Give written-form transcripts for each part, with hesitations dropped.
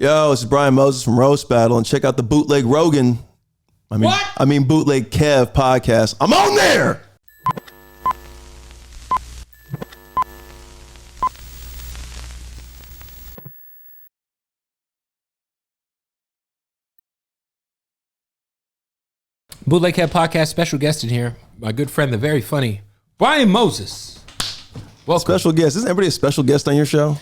Yo, this is Brian Moses from Roast Battle, and check out the Bootleg Rogan. I mean Bootleg Kev podcast. I'm on there. Bootleg Kev podcast special guest in here. My good friend, the very funny Brian Moses. Welcome. Special guest. Isn't everybody a special guest on your show?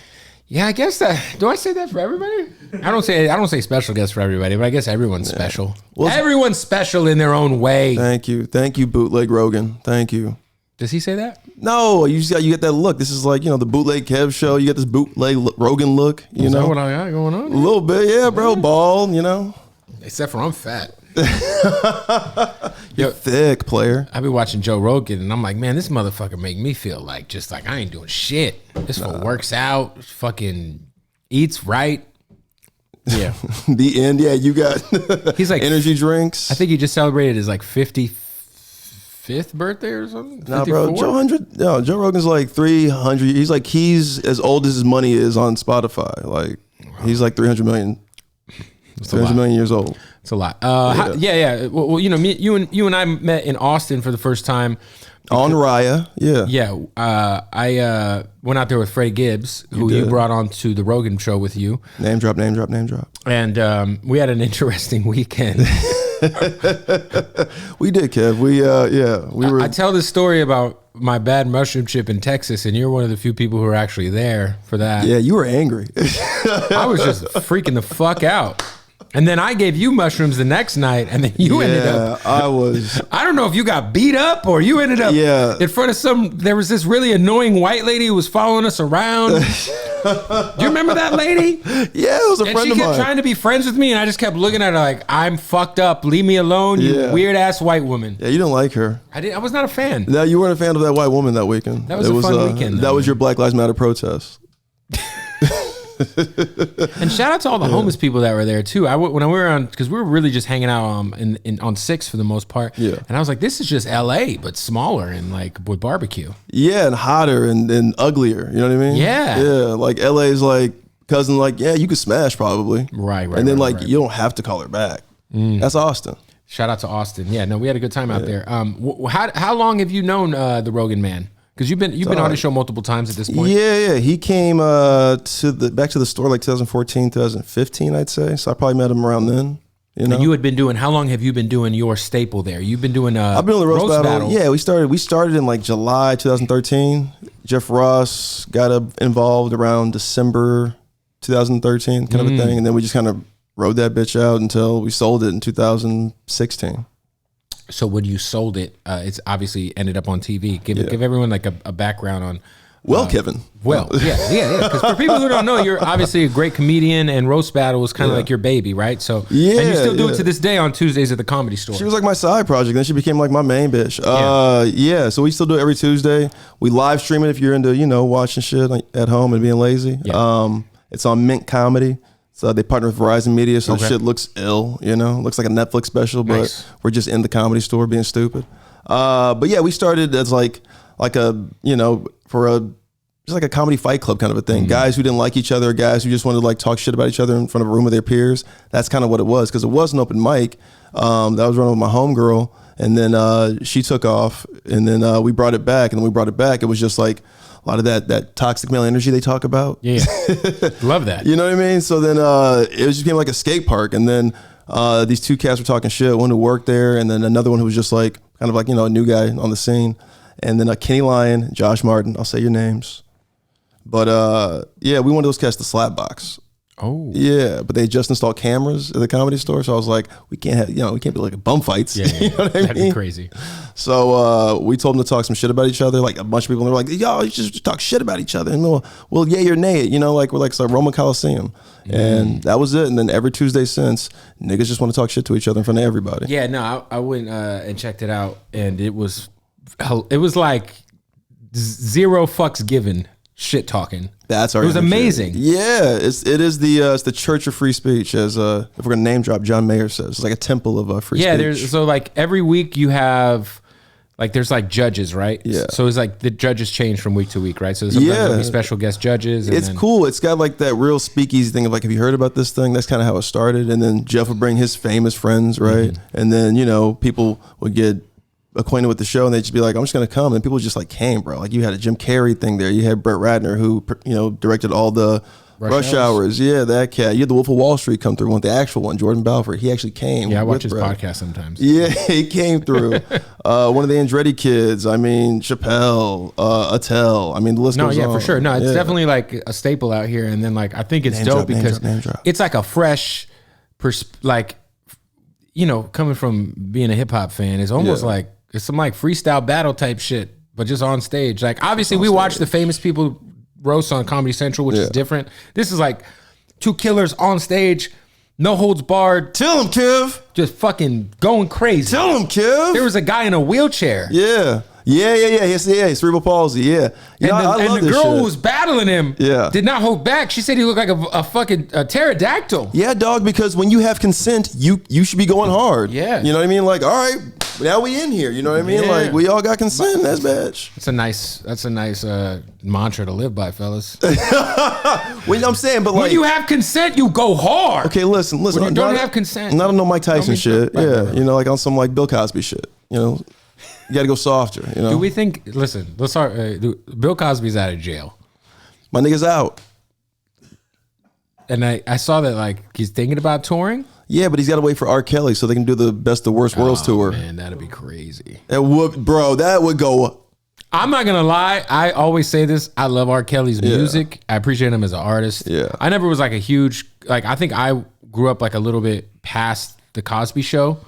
Yeah, I guess that. Do I say that for everybody? I don't say special guest for everybody, but I guess everyone's special. Well, everyone's special in their own way. Thank you, Bootleg Rogan. Thank you. Does he say that? No, you get that look. This is like, the Bootleg Kev show. You get this Bootleg Rogan look. Is that what I got going on? A little bit, yeah, bro. Bald, Except for I'm fat. You're thick, player. I be watching Joe Rogan and I'm like, man, this motherfucker make me feel like just like I ain't doing shit. This fool works out, fucking eats right. Yeah. The end. Yeah, you got he's like energy drinks. I think he just celebrated his like 55th birthday or something. Nah, bro. Joe Rogan's like 300. He's as old as his money is on Spotify. Like he's like 300 million. 300 million years old. It's a lot. Yeah. Well, you and I met in Austin for the first time. On Raya, yeah. Yeah. I went out there with Freddie Gibbs, who you brought on to the Rogan show with you. Name drop. And we had an interesting weekend. We did, Kev. We were. I tell this story about my bad mushroom trip in Texas, and you're one of the few people who are actually there for that. Yeah, you were angry. I was just freaking the fuck out. And then I gave you mushrooms the next night, and then you ended up. I don't know if you got beat up or you ended up in front of there was this really annoying white lady who was following us around. Do you remember that lady? Yeah, it was a friend of mine. And she kept trying to be friends with me, and I just kept looking at her like, I'm fucked up. Leave me alone, you weird ass white woman. Yeah, you didn't like her. I was not a fan. No, you weren't a fan of that white woman that weekend. That was a fun weekend. That was your Black Lives Matter protest. And shout out to all the homeless people that were there too. When we were on, because we were really just hanging out on 6th for the most part. Yeah. And I was like, this is just LA, but smaller and like with barbecue. Yeah, and hotter and uglier. You know what I mean? Yeah. Yeah, like LA is like cousin. Like you could smash probably. Right. And then you don't have to call her back. That's Austin. Shout out to Austin. Yeah. No, we had a good time out there. How long have you known the Rogan man? Because you've been on the show multiple times at this point. Yeah. He came back to the store like 2014, 2015, I'd say. So I probably met him around then. And you had been doing. How long have you been doing your staple there? You've been doing. I've been on the roast battle. Yeah, we started in like July 2013. Jeff Ross got involved around December 2013, kind of a thing, and then we just kind of rode that bitch out until we sold it in 2016. So when you sold it, it's obviously ended up on TV. Give everyone like a background on. Kevin. Yeah. Because for people who don't know, you're obviously a great comedian, and Roast Battle was kind of like your baby, right? So and you still do it to this day on Tuesdays at the Comedy Store. She was like my side project, then she became like my main bitch. So we still do it every Tuesday. We live stream it if you're into watching shit at home and being lazy. Yeah. It's on Mint Comedy. So they partner with Verizon Media, so shit looks ill, looks like a Netflix special, but we're just in the Comedy Store being stupid. But yeah, we started as like a just like a comedy fight club kind of a thing. Guys who didn't like each other, guys who just wanted to like talk shit about each other in front of a room of their peers. That's kind of what it was, because it was an open mic that was running with my homegirl, and then she took off, and then we brought it back, and when we brought it back, it was just like a lot of that toxic male energy they talk about. Yeah. Love that. You know what I mean? So then it just became like a skate park. And then these two cats were talking shit. One who worked there, and then another one who was just like kind of like, a new guy on the scene. And then Kenny Lyon, Josh Martin, I'll say your names. But we wanted those cats to slap box. Oh. Yeah, but they just installed cameras at the Comedy Store. So I was like, we can't be like bum fights. Yeah. You know what I mean? That'd be crazy. So we told them to talk some shit about each other. Like a bunch of people, and they were like, yo, you just talk shit about each other. And we'll yay or nay it, like we're like it's like Roman Coliseum. And that was it. And then every Tuesday since, niggas just want to talk shit to each other in front of everybody. Yeah, no, I went and checked it out, and it was like zero fucks given shit talking. That's our. It was amazing. Yeah, it is the church of free speech, as if we're gonna name drop, John Mayer says. It's like a temple of free speech. Yeah, so like every week you have like there's like judges, right? Yeah. So it's like the judges change from week to week, right? So sometimes there'll be special guest judges. And it's cool. It's got like that real speakeasy thing of like, have you heard about this thing? That's kind of how it started. And then Jeff would bring his famous friends, right? And then, you know, people would get acquainted with the show and they'd just be like, I'm just going to come. And people just like came, bro. Like you had a Jim Carrey thing there. You had Brett Ratner who, you know, directed all the Rush Hours. Yeah, that cat. You had the Wolf of Wall Street come through. The actual one, Jordan Belfort. He actually came. Yeah, I watch his podcast sometimes. Yeah, he came through. One of the Andretti kids. I mean, Chappelle, Attell. I mean, the list goes on. No, yeah, for sure. No, it's definitely like a staple out here. And then like, I think it's dope because it's like a fresh, like, you know, coming from being a hip hop fan, it's almost like it's some like freestyle battle type shit, but just on stage. Like obviously we watch the famous people roast on Comedy Central, which is different. This is like two killers on stage, no holds barred. Tell him, Kev. Just fucking going crazy. Tell him, Kev. There was a guy in a wheelchair. Yeah. Cerebral palsy. Yeah. You and the girl who was battling him did not hold back. She said he looked like a fucking pterodactyl. Yeah, dog, because when you have consent, you should be going hard. Yeah. You know what I mean? Like, all right, now we in here. You know what I mean? Yeah. Like, we all got consent. That's bitch. That's a nice mantra to live by, fellas. Well, I'm saying, but like, when you have consent, you go hard. Okay, listen. When you don't have consent. Not on no Mike Tyson shit. Yeah. You know, like on some like Bill Cosby shit. You know? You got to go softer, you know? Do we think, listen, let's start, Bill Cosby's out of jail. My nigga's out. And I saw that like he's thinking about touring. Yeah, but he's got to wait for R. Kelly so they can do the Best of Worst Worlds tour. Man, that'd be crazy. That would go. I'm not gonna lie. I always say this. I love R. Kelly's music. I appreciate him as an artist. Yeah. I never was like a huge, like, I think I grew up like a little bit past the Cosby Show.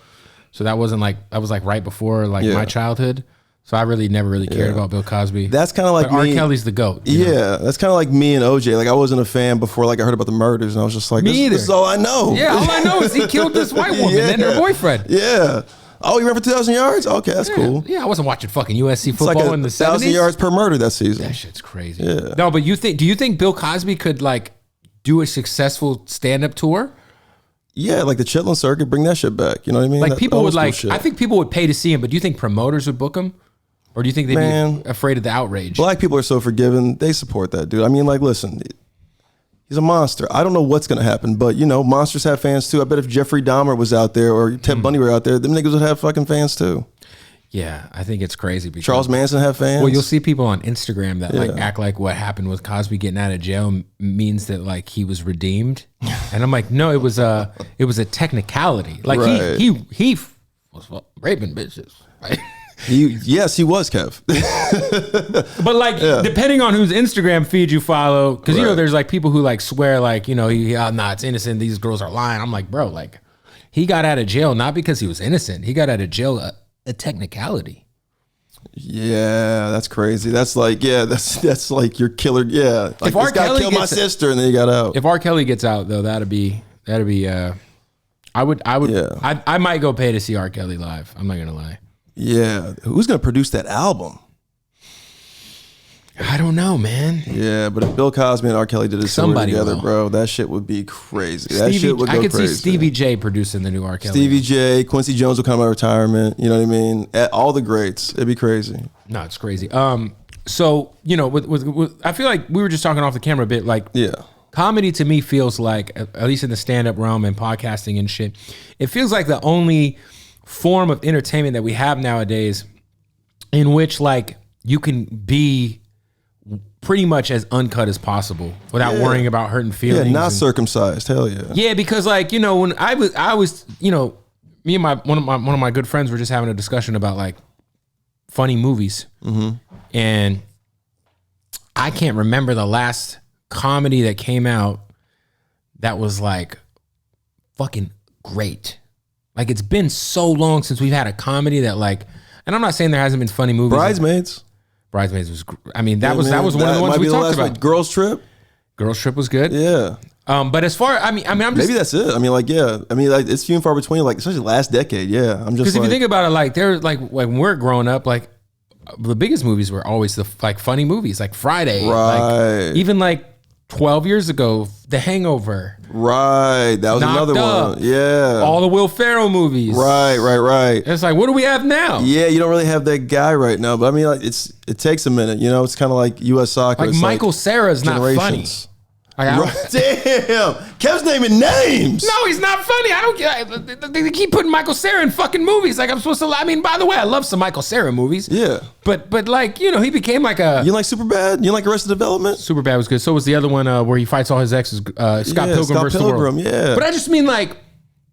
So that wasn't like, I was like right before like my childhood. So I really never really cared about Bill Cosby. That's kind of like R. Kelly's the GOAT. Yeah, that's kind of like me and OJ. Like I wasn't a fan before like I heard about the murders and I was just like, this is all I know. Yeah, all I know is he killed this white woman and her boyfriend. Yeah. Oh, you ran for 2,000 yards? Okay, that's cool. Yeah, I wasn't watching fucking USC football in the 70s. 1,000 yards per murder that season. That shit's crazy. Yeah. No, but do you think Bill Cosby could like do a successful stand-up tour? Yeah, like the Chitlin circuit, bring that shit back. You know what I mean? Like people would like, I think people would pay to see him, but do you think promoters would book him? Or do you think they'd be afraid of the outrage? Black people are so forgiving. They support that dude. I mean, like, listen, he's a monster. I don't know what's going to happen, but you know, monsters have fans too. I bet if Jeffrey Dahmer was out there or Ted Bundy were out there, them niggas would have fucking fans too. Yeah, I think it's crazy. Because, Charles Manson have fans. Well, you'll see people on Instagram that like act like what happened with Cosby getting out of jail means that like he was redeemed, and I'm like, no, it was a technicality. Like he was raping bitches, right? Yes, he was, Kev. But like, depending on whose Instagram feed you follow, because you know, there's like people who like swear like, you know, it's innocent. These girls are lying. I'm like, bro, like he got out of jail not because he was innocent. He got out of jail a technicality. Yeah, that's crazy. That's like, that's like your killer. Yeah, like if R. Kelly killed my sister and then he got out. If R. Kelly gets out though, that'd be. I might go pay to see R. Kelly live. I'm not gonna lie. Yeah, who's gonna produce that album? I don't know, man. Yeah, but if Bill Cosby and R. Kelly did a tour together, bro, that shit would be crazy. That shit would go crazy. I could see Stevie J producing the new R. Kelly. Stevie J, Quincy Jones will come out of retirement. You know what I mean? All the greats. It'd be crazy. No, it's crazy. So you know, with I feel like we were just talking off the camera a bit. Like, comedy to me feels like, at least in the stand-up realm and podcasting and shit, it feels like the only form of entertainment that we have nowadays in which like you can be pretty much as uncut as possible without worrying about hurting feelings. Yeah, not circumcised. Hell yeah. Yeah, because like, you know, when I was, you know, me and one of my good friends were just having a discussion about like funny movies. Mm-hmm. And I can't remember the last comedy that came out that was like fucking great. Like it's been so long since we've had a comedy that like, and I'm not saying there hasn't been funny movies. Bridesmaids was, I mean, that was one of the ones we talked about. Girls Trip was good. Yeah. But as far, I'm just, maybe that's it. I mean, like, like it's few and far between, like, especially last decade. Yeah. I'm just because if you think about it, like they're like when we're growing up, like the biggest movies were always the like funny movies, like Friday, right? Like, even like 12 years ago, The Hangover. Right. That was another one. Yeah. All the Will Ferrell movies. Right. It's like, what do we have now? Yeah, you don't really have that guy right now. But I mean, like, it takes a minute. You know, it's kind of like U.S. soccer. Like Michael Cera's not funny. Right. Damn, Kev's naming names. No, he's not funny. I don't get. They keep putting Michael Cera in fucking movies. Like I'm supposed to. I mean, by the way, I love some Michael Cera movies. Yeah, but like you know, he became like a. You like Superbad? You like Arrested Development? Superbad was good. So was the other one where he fights all his exes. Scott Pilgrim versus the World. Yeah. But I just mean like,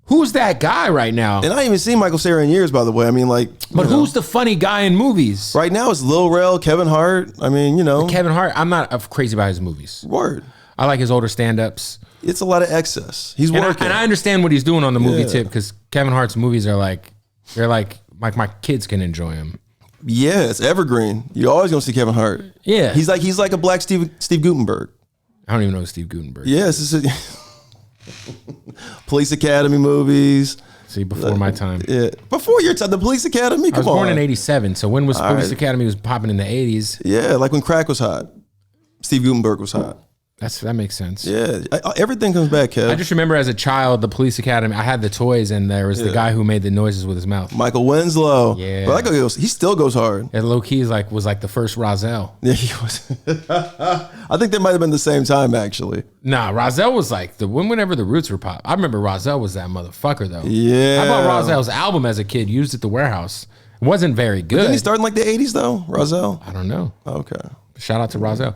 who's that guy right now? And I ain't even seen Michael Cera in years, by the way. I mean, like, but who's the funny guy in movies? Right now, it's Lil Rel, Kevin Hart. I mean, you know, Kevin Hart. I'm not crazy about his movies. Word. I like his older stand-ups. It's a lot of excess. He's working. And I understand what he's doing on the movie tip because Kevin Hart's movies are like, they're like my kids can enjoy them. Yeah, it's evergreen. You're always going to see Kevin Hart. Yeah. He's like a black Steve Guttenberg. I don't even know who Steve Guttenberg is. Yes. Police Academy movies. See, before my time. Yeah. Before your time, the Police Academy? I was born in 87, so when was Police Academy was popping in the 80s? Yeah, like when crack was hot. Steve Guttenberg was hot. That makes sense. Yeah, everything comes back, Kev. I just remember as a child, the Police Academy, I had the toys and there was the guy who made the noises with his mouth. Michael Winslow. Yeah. But he still goes hard. And low key was like the first Rozelle. Yeah, he was. I think they might have been the same time, actually. Nah, Rozelle was like whenever the Roots were pop. I remember Rozelle was that motherfucker though. Yeah. I bought Rozelle's album as a kid, used at the warehouse. It wasn't very good. Didn't he start in like the 80s though, Rozelle? I don't know. Okay. Shout out to Rozelle.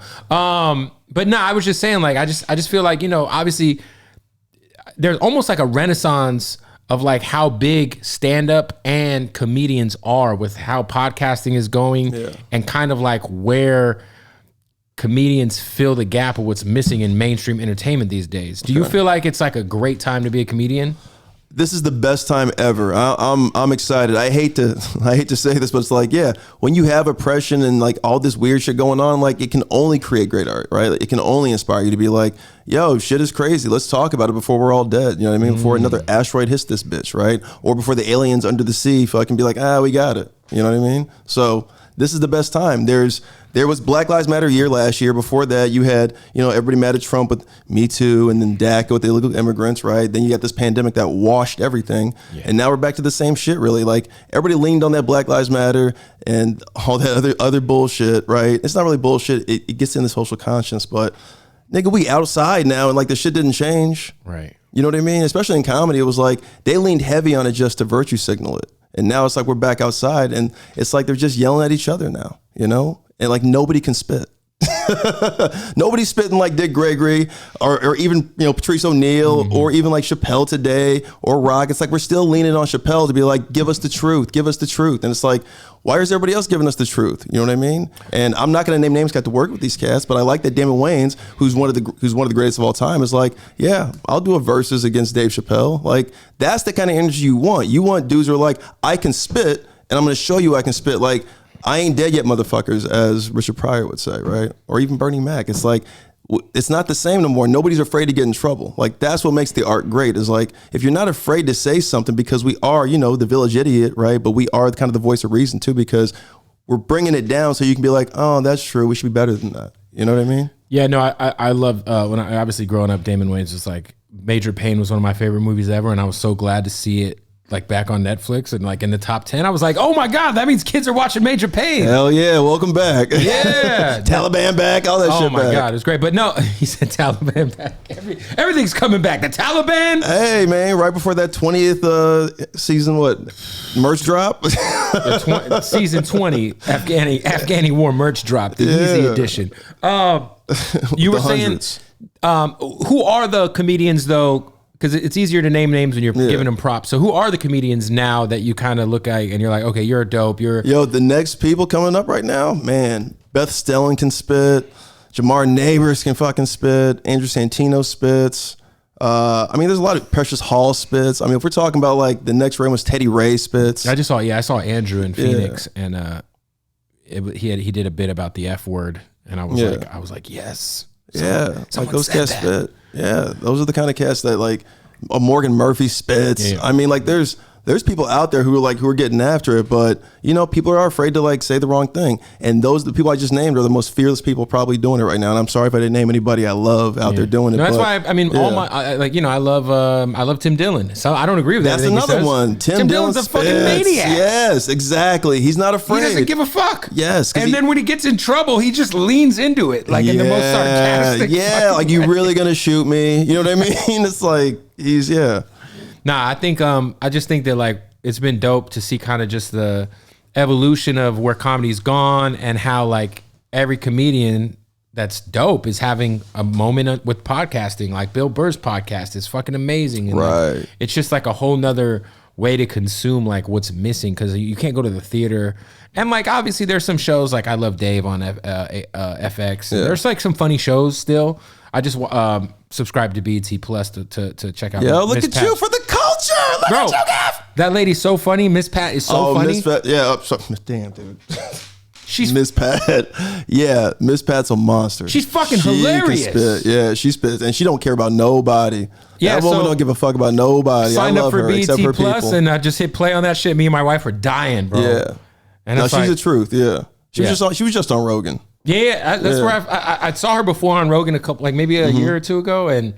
But no, I was just saying, like, I just feel like, you know, obviously there's almost like a renaissance of like how big stand-up and comedians are with how podcasting is going and kind of like where comedians fill the gap of what's missing in mainstream entertainment these days. Do you feel like it's like a great time to be a comedian? This is the best time ever. I'm excited. I hate to say this, but it's like, yeah, when you have oppression and like all this weird shit going on, like it can only create great art, right? Like, it can only inspire you to be like, yo, shit is crazy. Let's talk about it before we're all dead. You know what I mean? Before another asteroid hits this bitch, right? Or before the aliens under the sea fucking be like, we got it. You know what I mean? So this is the best time. There was Black Lives Matter year last year. Before that, you had, you know, everybody mad at Trump with Me Too, and then DACA with the illegal immigrants, right? Then you got this pandemic that washed everything. Yeah. And now we're back to the same shit, really. Like, everybody leaned on that Black Lives Matter and all that other bullshit, right? It's not really bullshit. It gets in the social conscience, but nigga, we outside now, and like the shit didn't change. Right. You know what I mean? Especially in comedy, it was like they leaned heavy on it just to virtue signal it. And now it's like we're back outside, and it's like they're just yelling at each other now, you know? And like nobody can spit. Nobody's spitting like Dick Gregory or even, you know, Patrice O'Neal or even like Chappelle today or Rock. It's like we're still leaning on Chappelle to be like, give us the truth, give us the truth. And it's like, why is everybody else giving us the truth? You know what I mean? And I'm not going to name names, got to work with these cats, but I like that Damon Wayans, who's one of the greatest of all time, is like, yeah, I'll do a versus against Dave Chappelle. Like, that's the kind of energy you want. You want dudes who are like, I can spit, and I'm going to show you I can spit. Like, I ain't dead yet, motherfuckers, as Richard Pryor would say, right? Or even Bernie Mac. It's like, it's not the same no more. Nobody's afraid to get in trouble. Like, that's what makes the art great, is like, if you're not afraid to say something, because we are, you know, the village idiot, right? But we are kind of the voice of reason too, because we're bringing it down so you can be like, oh, that's true. We should be better than that. You know what I mean? Yeah, no, I love, when I obviously growing up, Damon Wayans was like, Major Payne was one of my favorite movies ever. And I was so glad to see it like back on Netflix and like in the top 10. I was like, oh my God, that means kids are watching Major Payne. Hell yeah, welcome back. Yeah. Taliban back, all that shit back. Oh my God, it was great. But no, he said Taliban back. Everything's coming back. The Taliban. Hey man, right before that 20th season, what, merch drop? Season 20, Afghani War merch drop, the easy edition. You were saying, who are the comedians though? Because it's easier to name names when you're giving them props. So who are the comedians now that you kind of look at and you're like, okay, you're dope. Yo, the next people coming up right now, man, Beth Stelling can spit. Jamar Neighbors can fucking spit. Andrew Santino spits. I mean, there's a lot of Precious Hall spits. I mean, if we're talking about like the next round was Teddy Ray spits. I saw Andrew in Phoenix and he did a bit about the F word. And I was like, yes. Like those cats spit. Yeah, those are the kind of cats that like Morgan Murphy spits. Yeah. I mean, like there's there's people out there who are getting after it, but you know, people are afraid to like say the wrong thing. And the people I just named are the most fearless people probably doing it right now. And I'm sorry if I didn't name anybody I love out there doing it. No, that's why I mean, all my I love Tim Dillon. So I don't agree with that. That's another one. Tim Dillon's a fucking maniac. Yes, exactly. He's not afraid. He doesn't give a fuck. Yes. And then when he gets in trouble, he just leans into it like in the most sarcastic. Yeah, like you really gonna shoot me? You know what I mean? It's like Nah, I think I just think that like it's been dope to see kind of just the evolution of where comedy's gone and how like every comedian that's dope is having a moment with podcasting. Like Bill Burr's podcast is fucking amazing. And right. Like, it's just like a whole nother way to consume like what's missing because you can't go to the theater. And like obviously there's some shows like I Love Dave on FX. Yeah. There's like some funny shows still. I just subscribed to BET Plus to check out. Yeah, look at you for the culture. Look at you, Gav. That lady's so funny. Miss Pat is so funny. Miss Pat, damn, dude. She's Miss Pat. Yeah, Miss Pat's a monster. She's fucking hilarious. Spit. Yeah, she spits, and she don't care about nobody. Yeah, that woman don't give a fuck about nobody. Signed up for BET Plus, and I just hit play on that shit. Me and my wife were dying, bro. Yeah, and no, she's the truth. Yeah, she was just on Rogan. Yeah, that's where I saw her before on Rogan maybe a year or two ago,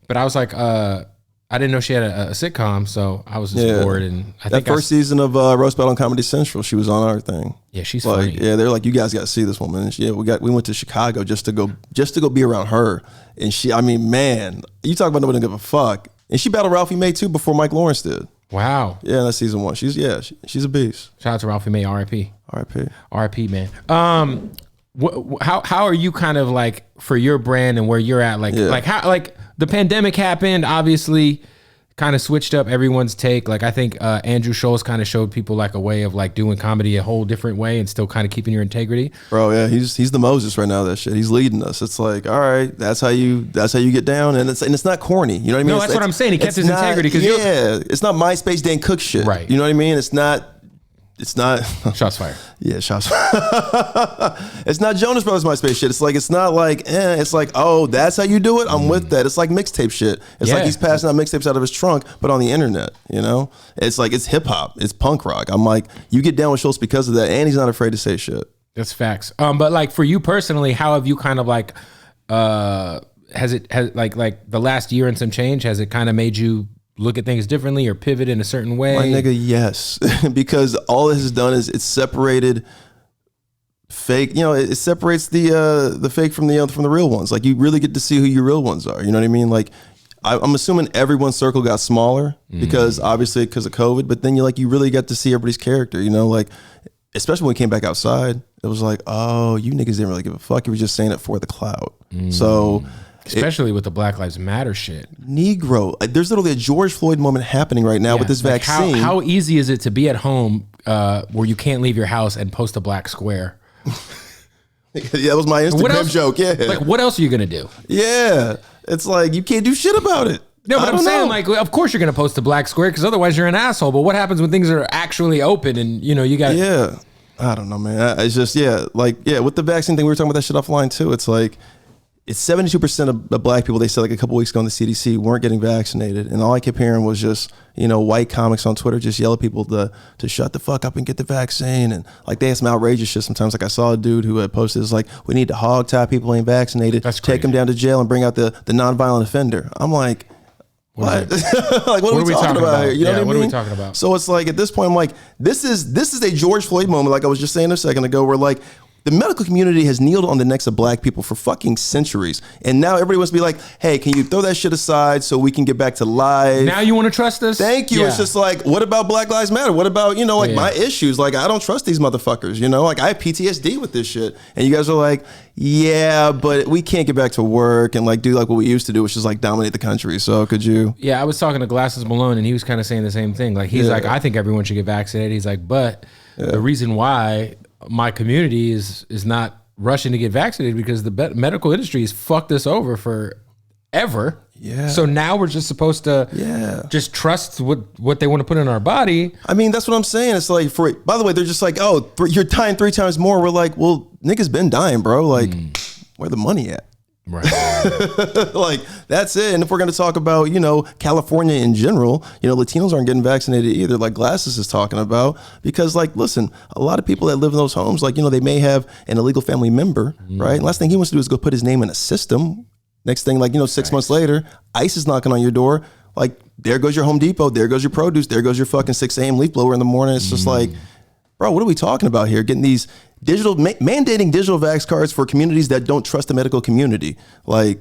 but I was like, I didn't know she had a sitcom, so I was just bored. And I think first season of Roast Battle on Comedy Central, she was on our thing. Yeah, she's like, funny. Yeah, they're like, you guys got to see this woman. And we went to Chicago just to go be around her. And man, you talk about nobody give a fuck. And she battled Ralphie May too before Mike Lawrence did. Wow. Yeah, that's season 1. She's a beast. Shout out to Ralphie May, R.I.P. R.I.P. R.I.P. Man. How are you kind of like for your brand and where you're at? Like how like the pandemic happened, obviously kind of switched up everyone's take. Like I think Andrew Schulz kind of showed people like a way of like doing comedy a whole different way and still kind of keeping your integrity. Bro, yeah, he's the Moses right now. That shit, he's leading us. It's like, all right, that's how you get down, and it's not corny. You know what I mean? No, that's what I'm saying. He kept his integrity because it's not MySpace Dan Cook shit. Right. You know what I mean? It's not. Shots fired. Yeah, shots fired. It's not Jonas Brothers MySpace shit. It's not like it's like, oh, that's how you do it? I'm with that. It's like mixtape shit. It's like he's passing out mixtapes out of his trunk, but on the internet, you know? It's like, it's hip hop. It's punk rock. I'm like, you get down with Schulz because of that, and he's not afraid to say shit. That's facts. But like for you personally, how have you kind of like, has like the last year and some change, has it kind of made you look at things differently or pivot in a certain way? My nigga, yes. Because all this has done is it's separated fake, you know, it separates the fake from the real ones. Like you really get to see who your real ones are. You know what I mean? Like I'm assuming everyone's circle got smaller because of COVID, but then you really got to see everybody's character, you know, like especially when we came back outside, it was like, oh, you niggas didn't really give a fuck. You were just saying it for the clout. So especially with the Black Lives Matter shit. Negro. There's literally a George Floyd moment happening right now with this vaccine. How easy is it to be at home where you can't leave your house and post a black square? Yeah, that was my Instagram joke. Yeah. Like, what else are you going to do? Yeah. It's like, you can't do shit about it. No, but I'm saying, like, of course you're going to post a black square because otherwise you're an asshole. But what happens when things are actually open and, you know, you got... Yeah. I don't know, man. It's just, with the vaccine thing, we were talking about that shit offline too. It's like, it's 72% of black people, they said like a couple weeks ago on the CDC, weren't getting vaccinated. And all I kept hearing was just, you know, white comics on Twitter just yell at people to shut the fuck up and get the vaccine. And like they had some outrageous shit sometimes. Like I saw a dude who had posted, it's like, we need to hog tie people who ain't vaccinated, take them down to jail and bring out the nonviolent offender. I'm like, what? Like, what are we talking about here? You know what I mean? What are we talking about? So it's like, at this point, I'm like, this is a George Floyd moment, like I was just saying a second ago, where like, the medical community has kneeled on the necks of black people for fucking centuries. And now everybody wants to be like, hey, can you throw that shit aside so we can get back to life? Now you want to trust us? Thank you. Yeah. It's just like, what about Black Lives Matter? What about, you know, like my issues? Like, I don't trust these motherfuckers, you know? Like, I have PTSD with this shit. And you guys are like, yeah, but we can't get back to work and like do like what we used to do, which is like dominate the country. So could you? Yeah, I was talking to Glasses Malone and he was kind of saying the same thing. Like, he's like, I think everyone should get vaccinated. He's like, but the reason why my community is not rushing to get vaccinated because the medical industry has fucked us over forever. Yeah. So now we're just supposed to just trust what they want to put in our body. I mean, that's what I'm saying. It's like, by the way, they're just like, oh, you're dying 3 times more. We're like, well, niggas been dying, bro. Like, where the money at? Right. Like, that's it. And if we're going to talk about, California in general, Latinos aren't getting vaccinated either, like Glasses is talking about, because, like, listen, a lot of people that live in those homes, like, they may have an illegal family member, right? And last thing he wants to do is go put his name in a system. Next thing, like, 6 months later, ICE is knocking on your door. Like, there goes your Home Depot, there goes your produce, there goes your fucking 6 a.m. leaf blower in the morning. It's just like, bro, what are we talking about here? Getting these mandating digital vax cards for communities that don't trust the medical community. Like,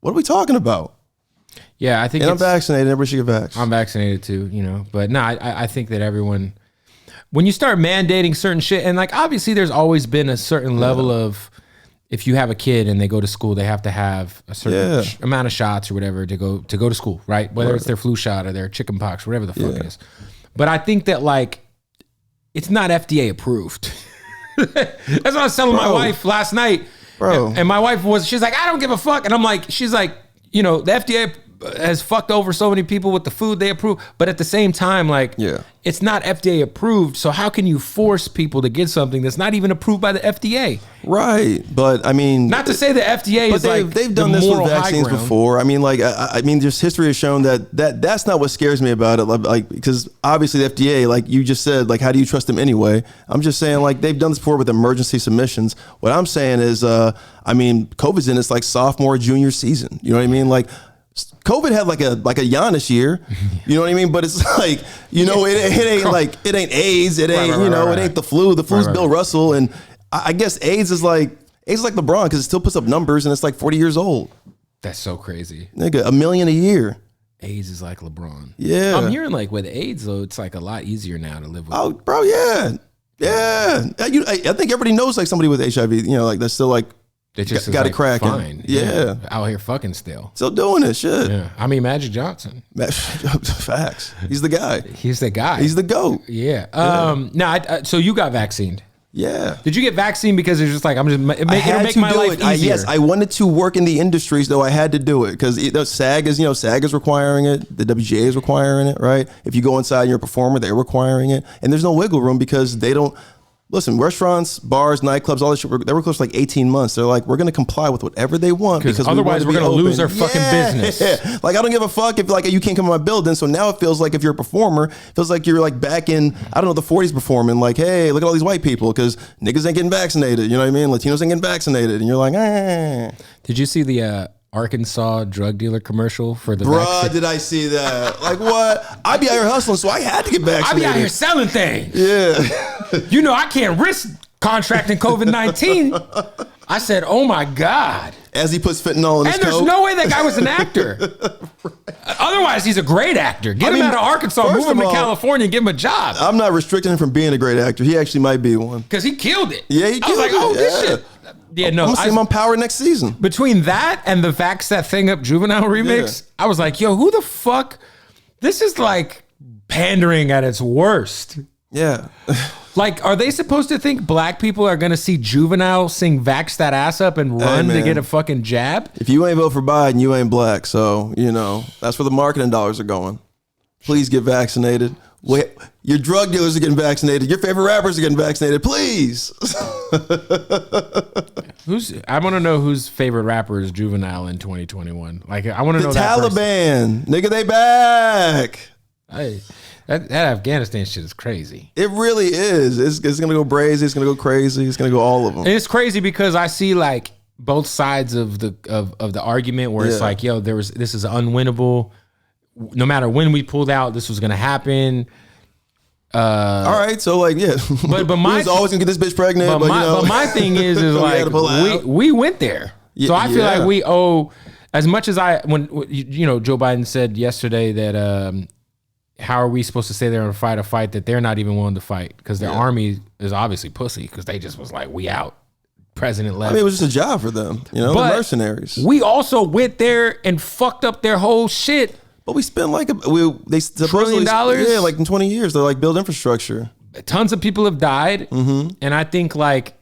what are we talking about? Yeah, I think I'm vaccinated. Everybody should get vaxxed. I'm vaccinated too, but no, I think that everyone, when you start mandating certain shit, and like, obviously there's always been a certain level of, if you have a kid and they go to school, they have to have a certain amount of shots or whatever to go to school, right? Whether it's their flu shot or their chicken pox, whatever the fuck it is. But I think that, like, it's not FDA approved. That's what I was telling my wife last night. Bro. And my wife she's like, I don't give a fuck. And I'm like, she's like, the FDA has fucked over so many people with the food they approve. But at the same time, like, it's not FDA approved. So how can you force people to get something that's not even approved by the FDA? Right. But I mean, not to say the FDA is they've done this with vaccines before. I mean, like, I mean, just history has shown that's not what scares me about it. Like, because obviously the FDA, like you just said, like, how do you trust them anyway? I'm just saying, like, they've done this before with emergency submissions. What I'm saying is, I mean, COVID's in its like sophomore, junior season. You know what I mean? Like, COVID had like a Giannis year, you know what I mean? But it's like, it ain't like, it ain't AIDS, it ain't, it ain't the flu. The flu's Bill Russell. And I guess AIDS is like LeBron, because it still puts up numbers and it's like 40 years old. That's so crazy. Nigga, $1 million a year. AIDS is like LeBron. Yeah. I'm hearing, like, with AIDS though, it's like a lot easier now to live with. Oh, bro, yeah. Yeah. I think everybody knows like somebody with HIV, like that's still like, they just got it cracking. Fine. Yeah. Out here fucking still doing it. Shit. Yeah. I mean, Magic Johnson. Facts. He's the guy. He's the guy. He's the GOAT. Yeah. Now, so you got vaccinated. Yeah. Did you get vaccinated because it's just like, it'll make my life easier? Yes, I wanted to work in the industries, though I had to do it because SAG is requiring it. The WGA is requiring it, right? If you go inside and you're a performer, they're requiring it. And there's no wiggle room because they don't. Listen, restaurants, bars, nightclubs, all this shit, they were closed for like 18 months. They're like, we're going to comply with whatever they want because otherwise we're going to lose our fucking business. Yeah. Like, I don't give a fuck if like you can't come to my building. So now it feels like if you're a performer, it feels like you're like back in, I don't know, the 40s performing. Like, hey, look at all these white people because niggas ain't getting vaccinated. You know what I mean? Latinos ain't getting vaccinated. And you're like, eh. Did you see the Arkansas drug dealer commercial for the vaccine? Did I see that? Like, what? I be out here hustling, so I had to get vaccinated. I be out here selling things. Yeah. I can't risk contracting COVID-19. I said, oh my God. As he puts fentanyl in his coat. And there's no way that guy was an actor. Right. Otherwise, he's a great actor. Get him out of Arkansas, move him to California, and give him a job. I'm not restricting him from being a great actor. He actually might be one. Because he killed it. Yeah, he killed it. I was like, oh, this shit. Yeah, no. I'm going to see him on Power next season. Between that and the Vax That Thing Up Juvenile remix, I was like, yo, who the fuck? This is like pandering at its worst. Yeah. Like, are they supposed to think black people are going to see Juvenile sing Vax That Ass Up and run to get a fucking jab? If you ain't vote for Biden, you ain't black. So, that's where the marketing dollars are going. Please get vaccinated. Wait, your drug dealers are getting vaccinated. Your favorite rappers are getting vaccinated. Please. I want to know whose favorite rapper is Juvenile in 2021. Like, I want to know the Taliban. Nigga, they back. Hey, that Afghanistan shit is crazy. It really is. It's going to go crazy. It's going to go crazy. It's going to go all of them. And it's crazy because I see like both sides of the argument where it's like, yo, this is unwinnable. No matter when we pulled out, this was going to happen. All right, so like, yeah, but my was always gonna get this bitch pregnant. But my thing is like we went there, so I feel like we owe as much as when Joe Biden said yesterday that how are we supposed to stay there and fight a fight that they're not even willing to fight because their army is obviously pussy because they just was like, we out. President left. I mean, it was just a job for them, the mercenaries. We also went there and fucked up their whole shit. But we spent like they $1 trillion. Yeah, like in 20 years, they're like build infrastructure. Tons of people have died, and I think like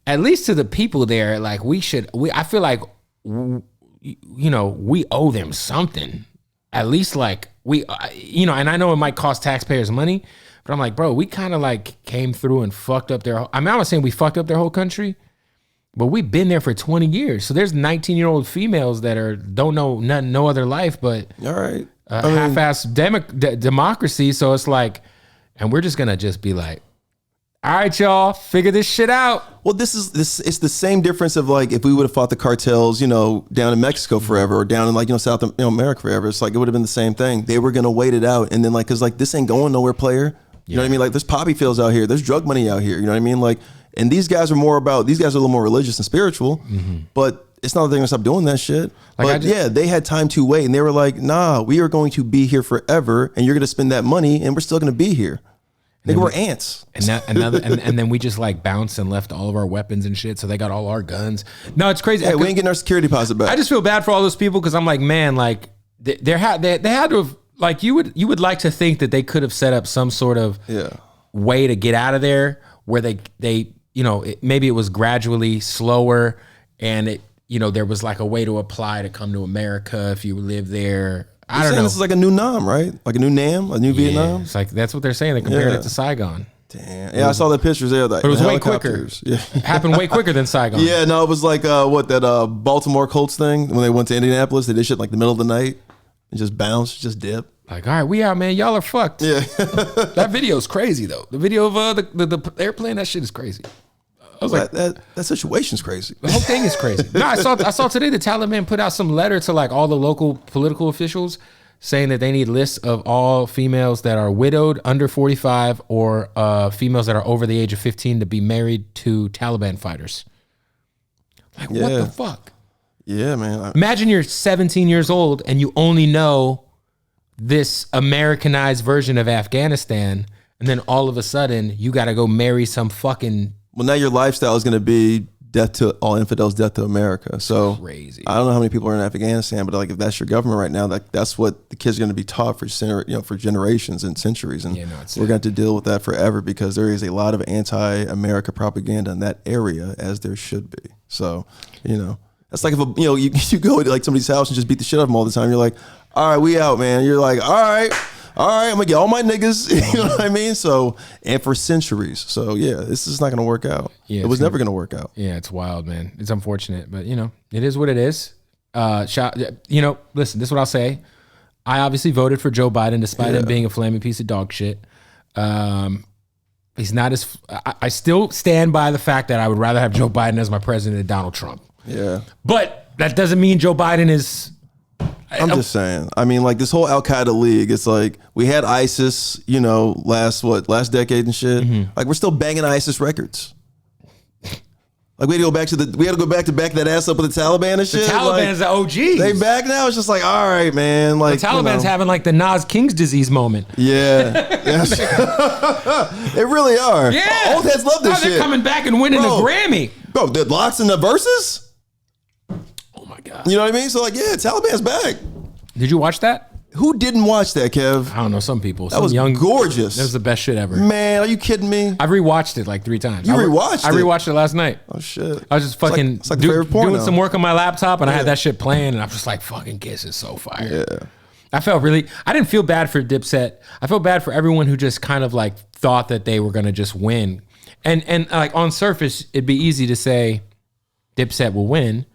at least to the people there, like I feel like we owe them something. At least like and I know it might cost taxpayers money, but I'm like, bro, we kind of like came through and fucked up their. I'm not saying we fucked up their whole country, But we've been there for 20 years. So there's 19-year-old females that don't know nothing, no other life, but all right, half-ass democracy. So it's like, and we're just gonna just be like, all right, y'all, figure this shit out. Well, it's the same difference of like if we would have fought the cartels, down in Mexico forever, or down in like South America forever. It's like it would have been the same thing. They were gonna wait it out, and then like because like this ain't going nowhere, player. You know what I mean? Like there's poppy fields out here, there's drug money out here. You know what I mean? Like, and these guys are a little more religious and spiritual, but it's not that they're gonna stop doing that shit. Like but they had time to wait, and they were like, nah, we are going to be here forever, and you're gonna spend that money, and we're still gonna be here. They were ants. And then we just like bounced and left all of our weapons and shit. So they got all our guns. No, it's crazy. Hey, we ain't getting our security deposit back. I just feel bad for all those people because I'm like, man, like they had to have, like you would like to think that they could have set up some sort of way to get out of there where they maybe it was gradually slower and there was like a way to apply to come to America if you live there. I don't know. This is like a new Nam, right? Like a new Nam, a new Vietnam. It's like that's what they're saying. They compared it to Saigon. Damn. Yeah, I saw the pictures there. Like, but it was way quicker. Yeah, it happened way quicker than Saigon. Yeah, no, it was like that Baltimore Colts thing when they went to Indianapolis. They did shit like the middle of the night and just bounced, just dip. Like, all right, we out, man. Y'all are fucked. Yeah, that video is crazy though. The video of the airplane, that shit is crazy. I was like, that situation's crazy. The whole thing is crazy. No, I saw today the Taliban put out some letter to like all the local political officials saying that they need lists of all females that are widowed, under 45, or females that are over the age of 15 to be married to Taliban fighters. Like, what the fuck? Yeah, man. Imagine you're 17 years old and you only know this Americanized version of Afghanistan, and then all of a sudden you got to go marry some fucking... Well, now your lifestyle is going to be death to all infidels, death to America. So crazy. I don't know how many people are in Afghanistan, but like if that's your government right now, that's what the kids are going to be taught for for generations and centuries, and we're going to deal with that forever because there is a lot of anti-America propaganda in that area, as there should be. So that's like if you go to like somebody's house and just beat the shit out of them all the time. You're like, all right, we out, man. You're like, all right, I'm gonna get all my niggas. You know what I mean? So, and for centuries. So yeah, this is not gonna work out. Yeah, it was never gonna work out. Yeah, it's wild, man. It's unfortunate, but it is what it is. Listen, this is what I'll say. I obviously voted for Joe Biden despite him being a flaming piece of dog shit. He's not as. I still stand by the fact that I would rather have Joe Biden as my president than Donald Trump. Yeah, but that doesn't mean Joe Biden is. I'm just saying. I mean, like this whole Al Qaeda league. It's like we had ISIS, last decade and shit. Mm-hmm. Like we're still banging ISIS records. Like we had to go back to back that ass up with the Taliban and shit. The Taliban is the OGs. They back now. It's just like, all right, man. Like the Taliban's having like the Nas King's disease moment. Yeah, they really are. Yeah, old heads love this shit. They're coming back and winning a Grammy. Bro, the locks in the verses. God. You know what I mean? So like, yeah, Taliban's back. Did you watch that? Who didn't watch that, Kev? I don't know. Some people. That was gorgeous. That was the best shit ever. Man, are you kidding me? I've rewatched it like 3 times. You rewatched it? I rewatched it last night. Oh shit! I was just fucking it's like doing some work on my laptop, and I had that shit playing, and I'm just like, fucking Kiss is so fire. Yeah. I didn't feel bad for Dipset. I felt bad for everyone who just kind of like thought that they were gonna just win, and like on surface, it'd be easy to say Dipset will win,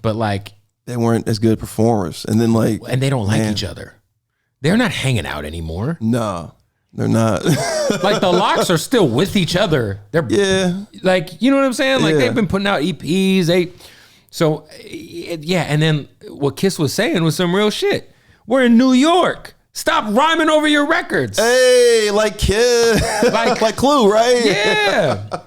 but like. They weren't as good performers. And then and they don't like each other. They're not hanging out anymore. No, they're not. Like the Locks are still with each other. They're like, you know what I'm saying? Like they've been putting out EPs. And then what Kiss was saying was some real shit. We're in New York. Stop rhyming over your records. Hey, like Kiss. like Clue, right? Yeah.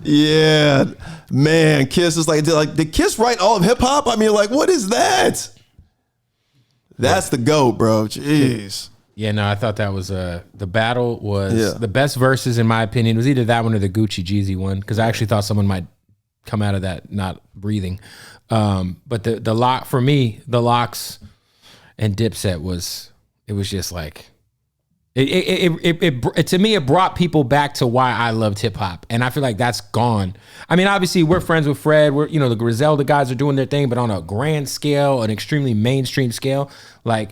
Yeah. Man, Kiss is like, did Kiss write all of hip hop? I mean, like, what is that? That's the GOAT, bro. Jeez. Yeah, no, I thought that was the battle was the best verses in my opinion. It was either that one or the Gucci Jeezy one because I actually thought someone might come out of that not breathing. But the lock for me, the Locks and Dipset was just like. It to me, it brought people back to why I loved hip hop, and I feel like that's gone. I mean, obviously, we're friends with Fred. We're the Griselda guys are doing their thing, but on a grand scale, an extremely mainstream scale, like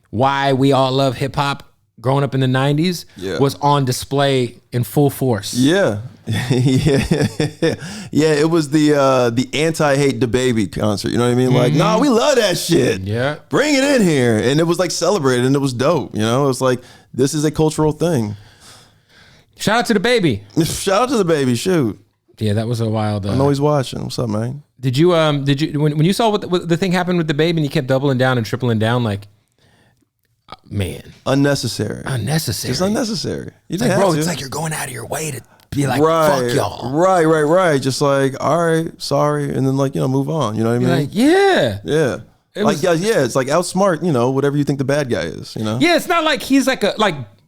why we all love hip hop growing up in the 90s was on display in full force. Yeah. It was the anti-hate DaBaby concert. You know what I mean? Like, nah, we love that shit. Yeah. Bring it in here. And it was like celebrated and it was dope. You know, it was like, this is a cultural thing. Shout out to DaBaby. Shout out to DaBaby. Shoot. Yeah, that was a wild. I know he's watching. What's up, man? Did you when you saw what the thing happened with DaBaby and you kept doubling down and tripling down, like, man, unnecessary. It's unnecessary. It's like, bro, it's like you're going out of your way to be like, fuck y'all. Right. Just like, all right, sorry, and then like, move on. You know what I mean? Like, yeah. It's like outsmart. Whatever you think the bad guy is. Yeah, it's not like he's like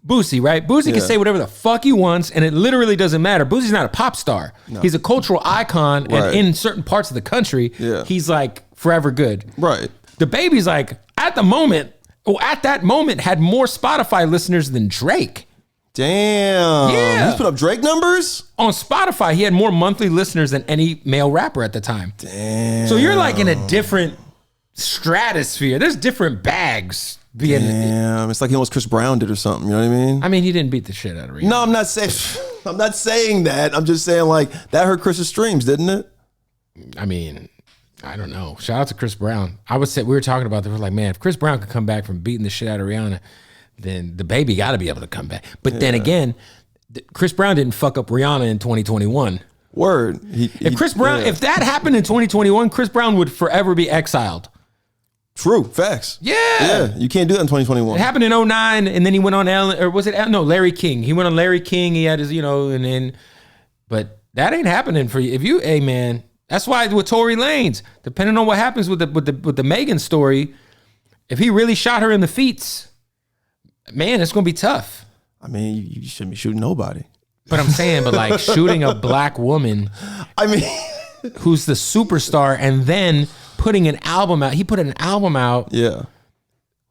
Boosie, right? Boosie can say whatever the fuck he wants, and it literally doesn't matter. Boosie's not a pop star. No. He's a cultural icon, and in certain parts of the country, he's like forever good. Right. DaBaby's like, at that moment, had more Spotify listeners than Drake. Damn. Yeah. He's put up Drake numbers? On Spotify, he had more monthly listeners than any male rapper at the time. Damn. So you're like in a different stratosphere. There's different bags. Damn, it's like he almost Chris Brown did or something. You know what I mean? I mean, he didn't beat the shit out of Rihanna. No, I'm not saying that. I'm just saying like that hurt Chris's streams, didn't it? I mean, I don't know. Shout out to Chris Brown. I would say we were talking about this. We're like, man, if Chris Brown could come back from beating the shit out of Rihanna, then DaBaby got to be able to come back. But then again, Chris Brown didn't fuck up Rihanna in 2021. Word. If that happened in 2021, Chris Brown would forever be exiled. True. Facts. Yeah. You can't do that in 2021. It happened in 2009, and then he went on Larry King. He went on Larry King. He had his, but that ain't happening for you. If you, hey man, that's why with Tory Lanez, depending on what happens with the Megan story, if he really shot her in the feet, man, it's gonna be tough. I mean, you shouldn't be shooting nobody. But I'm saying, like shooting a black woman, I mean, who's the superstar, and then putting an album out. He put an album out. Yeah.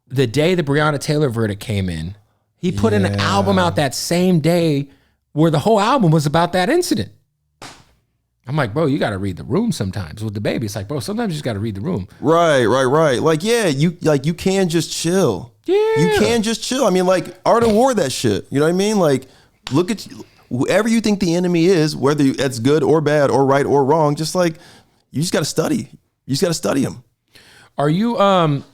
The day the Breonna Taylor verdict came in, he put an album out that same day where the whole album was about that incident. I'm like, bro, you got to read the room sometimes with DaBaby. It's like, bro, sometimes you just got to read the room. Right. Like, you can just chill. Yeah. You can just chill. I mean, like, Art of War, that shit. You know what I mean? Like, look at whoever you think the enemy is, whether it's good or bad or right or wrong, just like, you just got to study. You just got to study them. Are you,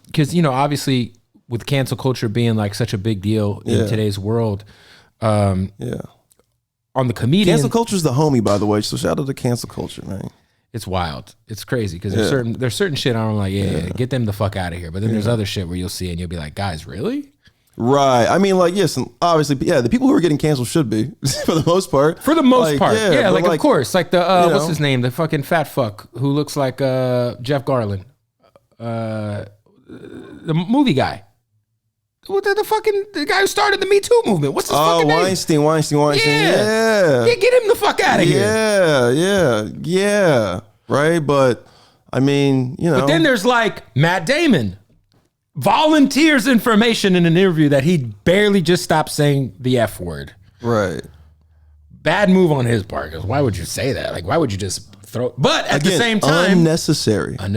because, obviously with cancel culture being like such a big deal in today's world. On the comedian. Cancel culture is the homie, by the way. So shout out to cancel culture, man. It's wild. It's crazy because there's certain shit I'm like, get them the fuck out of here. But then there's other shit where you'll see and you'll be like, guys, really? Right. I mean, like, yes, obviously, the people who are getting canceled should be, for the most part. For the most part. Yeah, like, of course. Like the, what's his name? The fucking fat fuck who looks like Jeff Garland. The movie guy. The guy who started the Me Too movement. What's his fucking name? Weinstein. Yeah. Get him the fuck out of here. Yeah. Right? But, I mean, But then there's like Matt Damon. Volunteers information in an interview that he barely just stopped saying the F word. Right. Bad move on his part. Because why would you say that? Like, why would you just throw... But at the same time... Unnecessary. But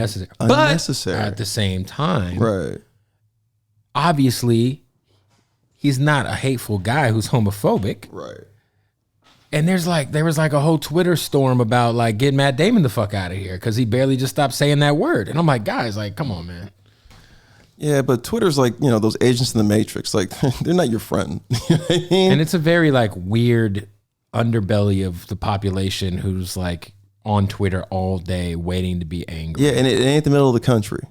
at the same time... Right. Obviously, he's not a hateful guy who's homophobic. Right. And there was like a whole Twitter storm about like get Matt Damon the fuck out of here because he barely just stopped saying that word. And I'm like, guys, like, come on, man. Yeah, but Twitter's like, those agents in the Matrix, like they're not your friend. You know what I mean? And it's a very like weird underbelly of the population who's like on Twitter all day waiting to be angry. Yeah, and it ain't the middle of the country.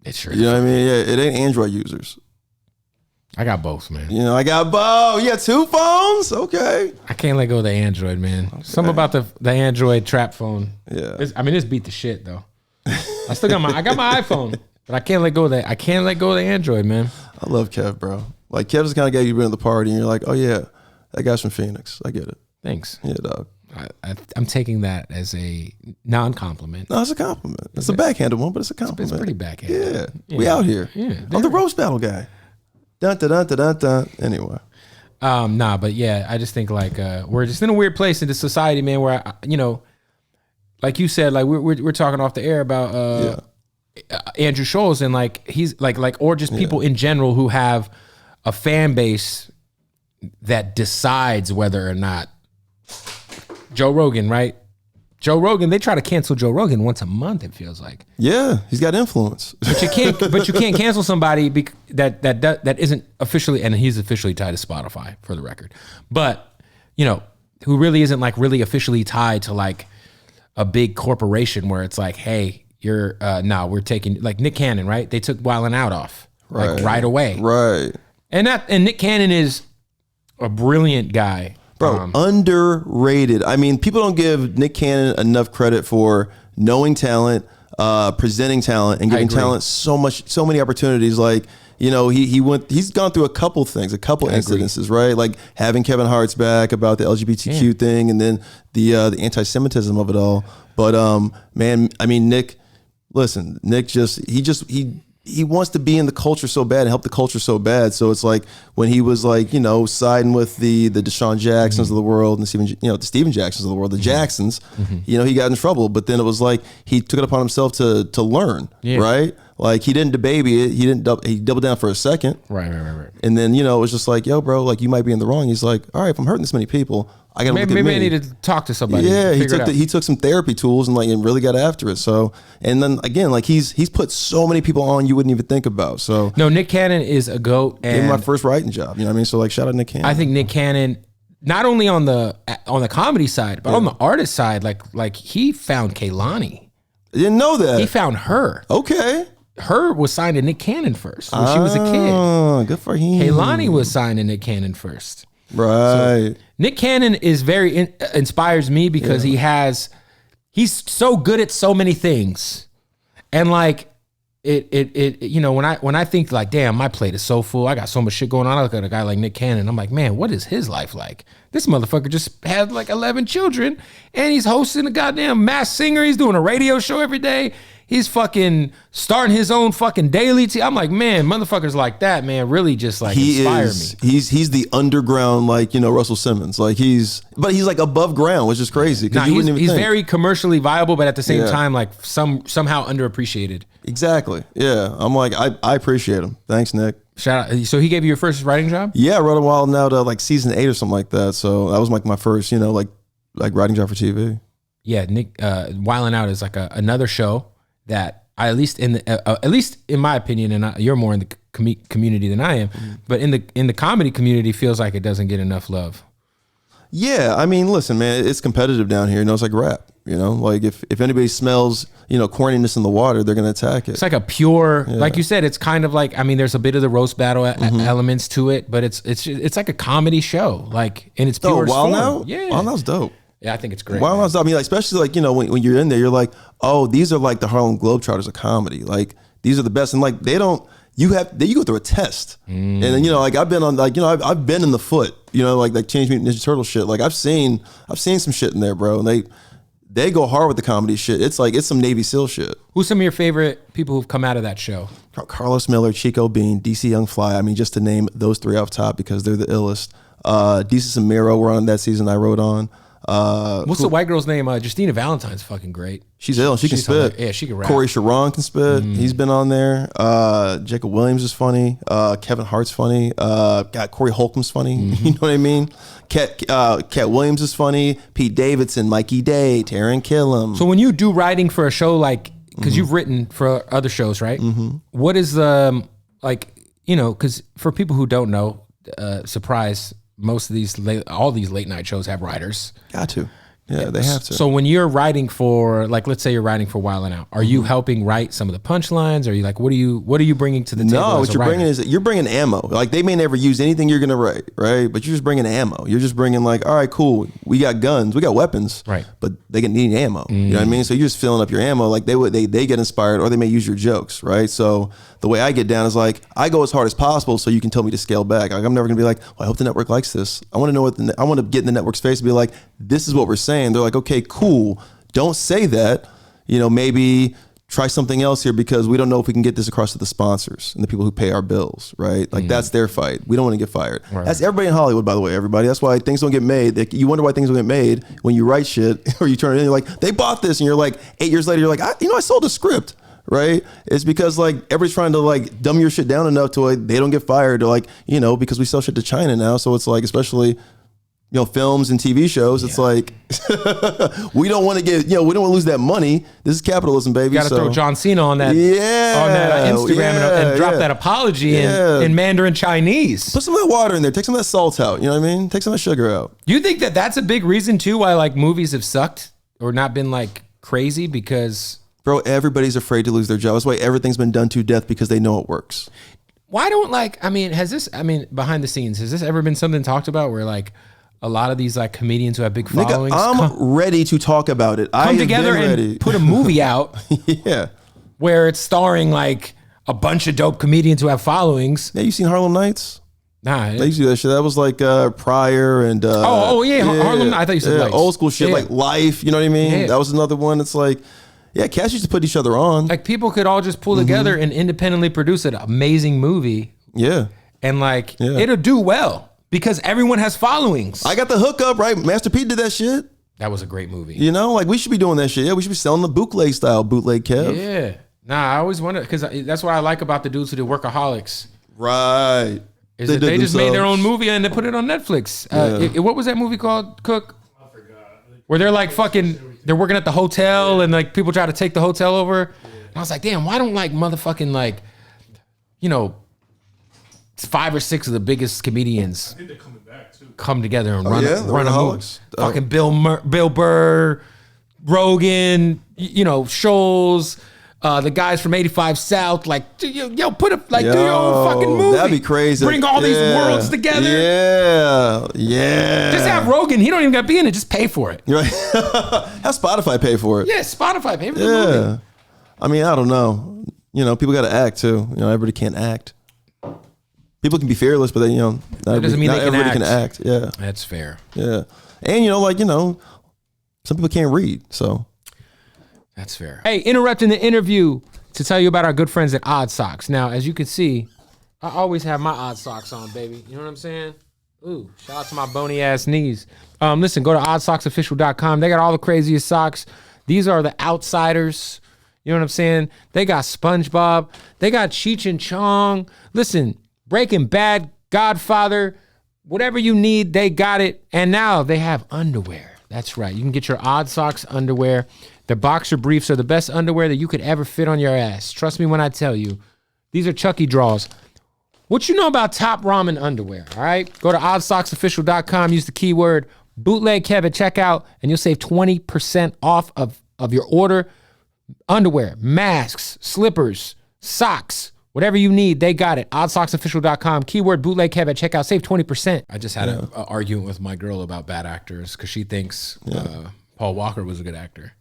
It sure is. You know what I mean? Yeah, it ain't Android users. I got both, man. I got both. You got two phones? Okay. I can't let go of the Android, man. Okay. Something about the Android trap phone. Yeah. It's beat the shit though. I got my iPhone, but I can't let go of that. I can't let go of the Android, man. I love Kev, bro. Like Kev's the kind of guy you've been at the party and you're like, oh yeah, that guy's from Phoenix. I get it. Thanks. Yeah, dog. I'm taking that as a non-compliment. No, it's a compliment. It's a backhanded one, but it's a compliment. It's pretty backhanded. Yeah. We out here. Yeah. I'm the roast battle guy. Dun, dun, dun, dun, dun, dun. Anyway. But yeah, I just think like we're just in a weird place in the society, man, where like you said, like we're talking off the air about Andrew Schulz and like he's like or just people in general who have a fan base that decides whether or not Joe Rogan, right? Joe Rogan, they try to cancel Joe Rogan once a month, it feels like. Yeah, he's got influence. But you can't cancel somebody that isn't officially, and he's officially tied to Spotify, for the record. But, you know, who really isn't like really officially tied to like a big corporation where it's like, hey, we're taking, like Nick Cannon, right? They took Wild 'N Out off like right away. Right. And Nick Cannon is a brilliant guy. Bro, underrated. I mean, people don't give Nick Cannon enough credit for knowing talent, presenting talent, and giving talent so many opportunities. Like, you know, he's gone through a couple things, a couple incidences, right? Like having Kevin Hart's back about the LGBTQ thing, and then the anti-Semitism of it all. But man, I mean, Nick he wants to be in the culture so bad and help the culture so bad. So it's like when he was like, you know, siding with the Deshaun Jacksons of the world and the Steven Jacksons of the world, the Jacksons, you know, he got in trouble. But then it was like he took it upon himself to learn, right? Like he didn't baby it. He doubled down for a second. Right. And then, you know, it was just like, yo, bro, like you might be in the wrong. He's like, all right, if I'm hurting this many people, I gotta look at me. Maybe I need to talk to somebody. Yeah, he took some therapy tools and really got after it. So, and then again, like he's put so many people on you wouldn't even think about. So no, Nick Cannon is a GOAT. Gave him my first writing job. You know what I mean? So like, shout out Nick Cannon. I think Nick Cannon, not only on the comedy side, but on the artist side, like he found Kehlani. I didn't know that. He found her. Okay. Her was signed to Nick Cannon first when she was a kid. Oh, good for him. Kehlani was signed to Nick Cannon first. Right. So Nick Cannon is inspires me because he's so good at so many things. And like it you know, when I think like, damn, my plate is so full, I got so much shit going on, I look at a guy like Nick Cannon, I'm like, man, what is his life like? This motherfucker just had like 11 children and he's hosting a goddamn Masked Singer, he's doing a radio show every day. He's fucking starting his own fucking daily I'm like, man, motherfuckers like that, man, really just like inspire me. He's the underground, like, you know, Russell Simmons. Like he's like above ground, which is crazy. He's very commercially viable, but at the same time, like somehow underappreciated. Exactly. Yeah. I'm like, I appreciate him. Thanks, Nick. Shout out. So he gave you your first writing job? Yeah, I wrote a while now to like season 8 or something like that. So that was like my first, you know, like writing job for TV. Yeah, Nick, Wild 'N Out is like another show that I, at least in my opinion, and you're more in the community than I am, but in the comedy community feels like it doesn't get enough love. Yeah, I mean, listen, man, it's competitive down here. You know, it's like rap. You know, like if anybody smells, you know, corniness in the water, they're gonna attack it. It's like a pure, like you said, it's kind of like, I mean, there's a bit of the roast battle elements to it, but it's like a comedy show, like in its pure form. Wild 'N Out's dope. Yeah, I think it's great. Wild 'N Out's, I mean, like, especially like, you know, when you're in there, you're like, oh, these are like the Harlem Globetrotters of comedy. Like these are the best, and like you go through a test, and then, you know, like I've been on, like, you know, I've been in the foot, you know, like Teenage Mutant Ninja Turtle shit. Like I've seen some shit in there, bro, and they go hard with the comedy shit. It's like, it's some Navy SEAL shit. Who's some of your favorite people who've come out of that show? Carlos Miller, Chico Bean, DC Young Fly. I mean, just to name those 3 off top because they're the illest. DC Samiro were on that season I wrote on. What's the white girl's name? Justina Valentine's fucking great. She's ill. She can spit. Yeah, she can rap. Corey Sharon can spit. He's been on there. Jacob Williams is funny. Kevin Hart's funny. Corey Holcomb's funny. You know what I mean? Cat Williams is funny. Pete Davidson, Mikey Day, Taron Killam. So when you do writing for a show, like, because you've written for other shows, right? What is the, like, you know, because for people who don't know, surprise, most of all these late night shows have writers. Got to. Yeah, they have to. So when you're writing for, like, let's say you're writing for Wild 'N Out, are you helping write some of the punchlines? Or are you like, what are you bringing to the table? No, what you're bringing is you're bringing ammo. Like they may never use anything you're gonna write, right? But you're just bringing ammo. You're just bringing like, all right, cool. We got guns, we got weapons, right? But they need ammo. You know what I mean? So you're just filling up your ammo. Like they get inspired, or they may use your jokes, right? So the way I get down is like I go as hard as possible, so you can tell me to scale back. Like I'm never gonna be like, well, I hope the network likes this. I want to know I want to get in the network's face and be like, this is what we're saying. They're like, okay, cool. Don't say that. You know, maybe try something else here because we don't know if we can get this across to the sponsors and the people who pay our bills, right? Like that's their fight. We don't want to get fired. Right. That's everybody in Hollywood, by the way, everybody. That's why things don't get made. You wonder why things don't get made when you write shit or you turn it in. You're like, they bought this, and you're like, 8 years later, you're like, I sold a script, right? It's because like everybody's trying to like dumb your shit down enough to like they don't get fired, or like, you know, because we sell shit to China now. So it's like, especially, you know, films and TV shows, it's like, we don't want to get, you know, we don't want to lose that money. This is capitalism, baby. You got to throw John Cena on that, on that Instagram and drop that apology in Mandarin Chinese. Put some of that water in there. Take some of that salt out. You know what I mean? Take some of that sugar out. You think that that's a big reason too why like movies have sucked or not been like crazy? Because bro, everybody's afraid to lose their job. That's why everything's been done to death, because they know it works. Why don't like, I mean, behind the scenes, has this ever been something talked about where like a lot of these like comedians who have big followings I'm ready to talk about it. Come together and put a movie out where it's starring like a bunch of dope comedians who have followings. Yeah, you seen Harlem Nights? Nah. They used to do that shit. That was like Pryor and Harlem. I thought you said old school shit like Life, you know what I mean? That was another one. It's like, cats used to put each other on. Like people could all just pull together and independently produce an amazing movie. Yeah. And like it'll do well. Because everyone has followings. I got the hookup, right? Master P did that shit. That was a great movie. You know, like we should be doing that shit. Yeah, we should be selling the bootleg style, bootleg Kev. Yeah. Nah, I always wonder, because that's what I like about the dudes who did Workaholics. Right. Is that they just made their own movie and they put it on Netflix. What was that movie called, Cook? I forgot. Where they're like they're working at the hotel and like people try to take the hotel over. And I was like, damn, why don't like motherfucking like, you know, 5 or 6 of the biggest comedians come together and run a movie. Fucking Bill Burr, Rogan, you know, Scholes, the guys from 85 South, like, yo, put up, like, do your own fucking movie. That'd be crazy. Bring all these worlds together. Yeah. Just have Rogan. He don't even got to be in it. Just pay for it. Right. Have Spotify pay for it. Yeah, Spotify pay for the movie. I mean, I don't know. You know, people got to act too. You know, everybody can't act. People can be fearless, but then, you know, that doesn't mean everybody can act. Yeah. That's fair. Yeah. And, you know, like, you know, some people can't read, so. That's fair. Hey, interrupting the interview to tell you about our good friends at Odd Socks. Now, as you can see, I always have my Odd Socks on, baby. You know what I'm saying? Ooh, shout out to my bony ass knees. Listen, go to oddsocksofficial.com. They got all the craziest socks. These are the outsiders. You know what I'm saying? They got SpongeBob. They got Cheech and Chong. Listen, Breaking Bad, Godfather, whatever you need, they got it. And now they have underwear. That's right. You can get your Odd Socks underwear. The boxer briefs are the best underwear that you could ever fit on your ass. Trust me when I tell you. These are Chucky draws. What you know about Top Ramen underwear, all right? Go to oddsocksofficial.com. Use the keyword bootlegkev at checkout, and you'll save 20% off of your order. Underwear, masks, slippers, socks, whatever you need, they got it. Oddsocksofficial.com. Keyword bootlegkev at checkout. Save 20%. I just had an argument with my girl about bad actors because she thinks Paul Walker was a good actor.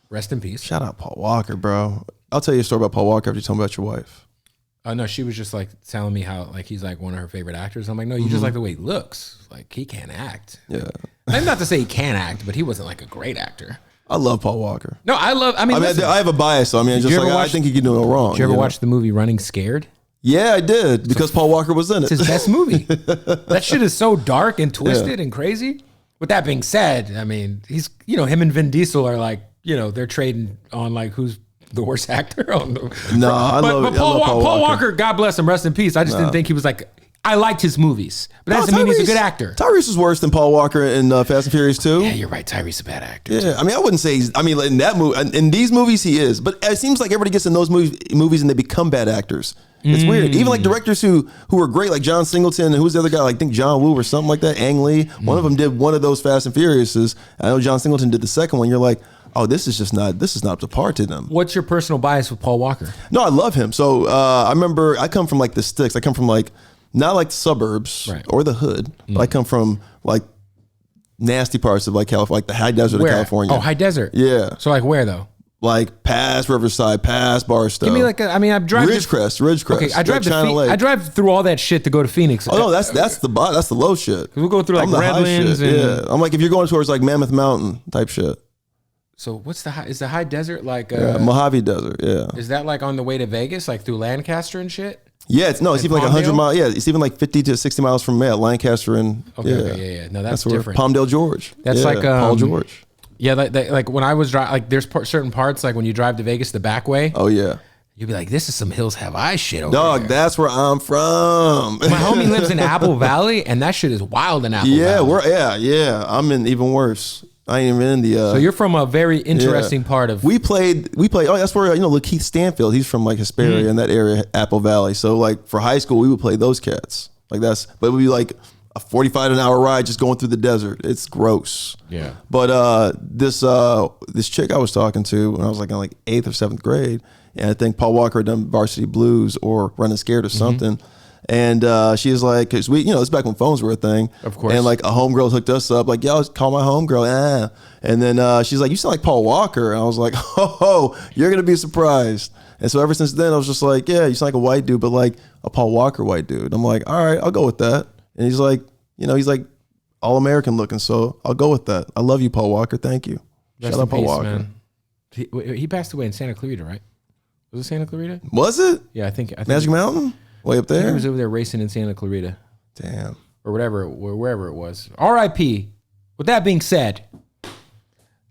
Rest in peace. Shout out Paul Walker, bro. I'll tell you a story about Paul Walker after you tell me about your wife. No, she was just like telling me how like he's like one of her favorite actors. I'm like, no, you just like the way he looks. Like he can't act. Yeah. I'm not to say he can't act, but he wasn't like a great actor. I love Paul Walker. No, I mean, I have a bias, so I mean, just like I think he can do no wrong. Did you ever watch the movie Running Scared? Yeah, I did, because Paul Walker was in it. It's his best movie. That shit is so dark and twisted and crazy. With that being said, I mean, he's, you know, him and Vin Diesel are like, you know, they're trading on like who's the worst actor on the. No, but Paul Walker, God bless him, rest in peace. I just didn't think he was like. I liked his movies, but that doesn't mean he's a good actor. Tyrese is worse than Paul Walker in Fast and Furious 2. Yeah, you're right. Tyrese is a bad actor. Yeah, too. I mean, I wouldn't say he's. I mean, in that movie, in these movies, he is. But it seems like everybody gets in those movies and they become bad actors. It's weird. Even like directors who are great, like John Singleton, and who's the other guy? Like, I think John Woo or something like that. Ang Lee. One of them did one of those Fast and Furiouses. I know John Singleton did the second one. You're like, oh, this is not up to par to them. What's your personal bias with Paul Walker? No, I love him. So I remember I come from like the sticks. I come from like. Not like the suburbs or the hood, but I come from like nasty parts of like California, like the high desert of California. Oh, high desert. Yeah. So like where though? Like past Riverside, past Barstow. Give me like I've driven Ridgecrest. Okay, I drive through all that shit to go to Phoenix. Oh no, that's the low shit. We'll go through like Redlands and I'm like if you're going towards like Mammoth Mountain type shit. So what's is the high desert like? Mojave Desert. Yeah. Is that like on the way to Vegas, like through Lancaster and shit? Yeah, it's even like 100 miles. Yeah, it's even like 50 to 60 miles from Lancaster and yeah. No, that's different. Palmdale George. That's like Paul George. Yeah, like when I was driving, like there's certain parts like when you drive to Vegas the back way. Oh yeah. You'd be like, this is some Hills Have Eyes shit over Dog, here. that's where I'm from. My homie lives in Apple Valley, and that shit is wild in Apple Valley. Yeah. I'm in even worse. I ain't even in the. So you're from a very interesting part of. We played. Oh, that's where Lakeith Stanfield. He's from like Hesperia in that area, Apple Valley. So like for high school, we would play those cats. Like but it would be like a 45 an hour ride just going through the desert. It's gross. Yeah. But this chick I was talking to when I was like in like 8th or 7th grade. And I think Paul Walker had done Varsity Blues or Running Scared or something. And she was like, because we, it's back when phones were a thing. Of course. And like a homegirl hooked us up, like, yeah, I'll call my homegirl. And then she's like, you sound like Paul Walker. And I was like, oh, you're going to be surprised. And so ever since then, I was just like, yeah, you sound like a white dude, but like a Paul Walker white dude. I'm like, all right, I'll go with that. And he's like, he's like all American looking. So I'll go with that. I love you, Paul Walker. Thank you. Shout out Paul Walker. Man. He passed away in Santa Clarita, right? Was it Santa Clarita? Was it? Yeah, I think Magic Mountain? Way up there? He was over there racing in Santa Clarita. Damn. Or wherever it was. R.I.P. With that being said,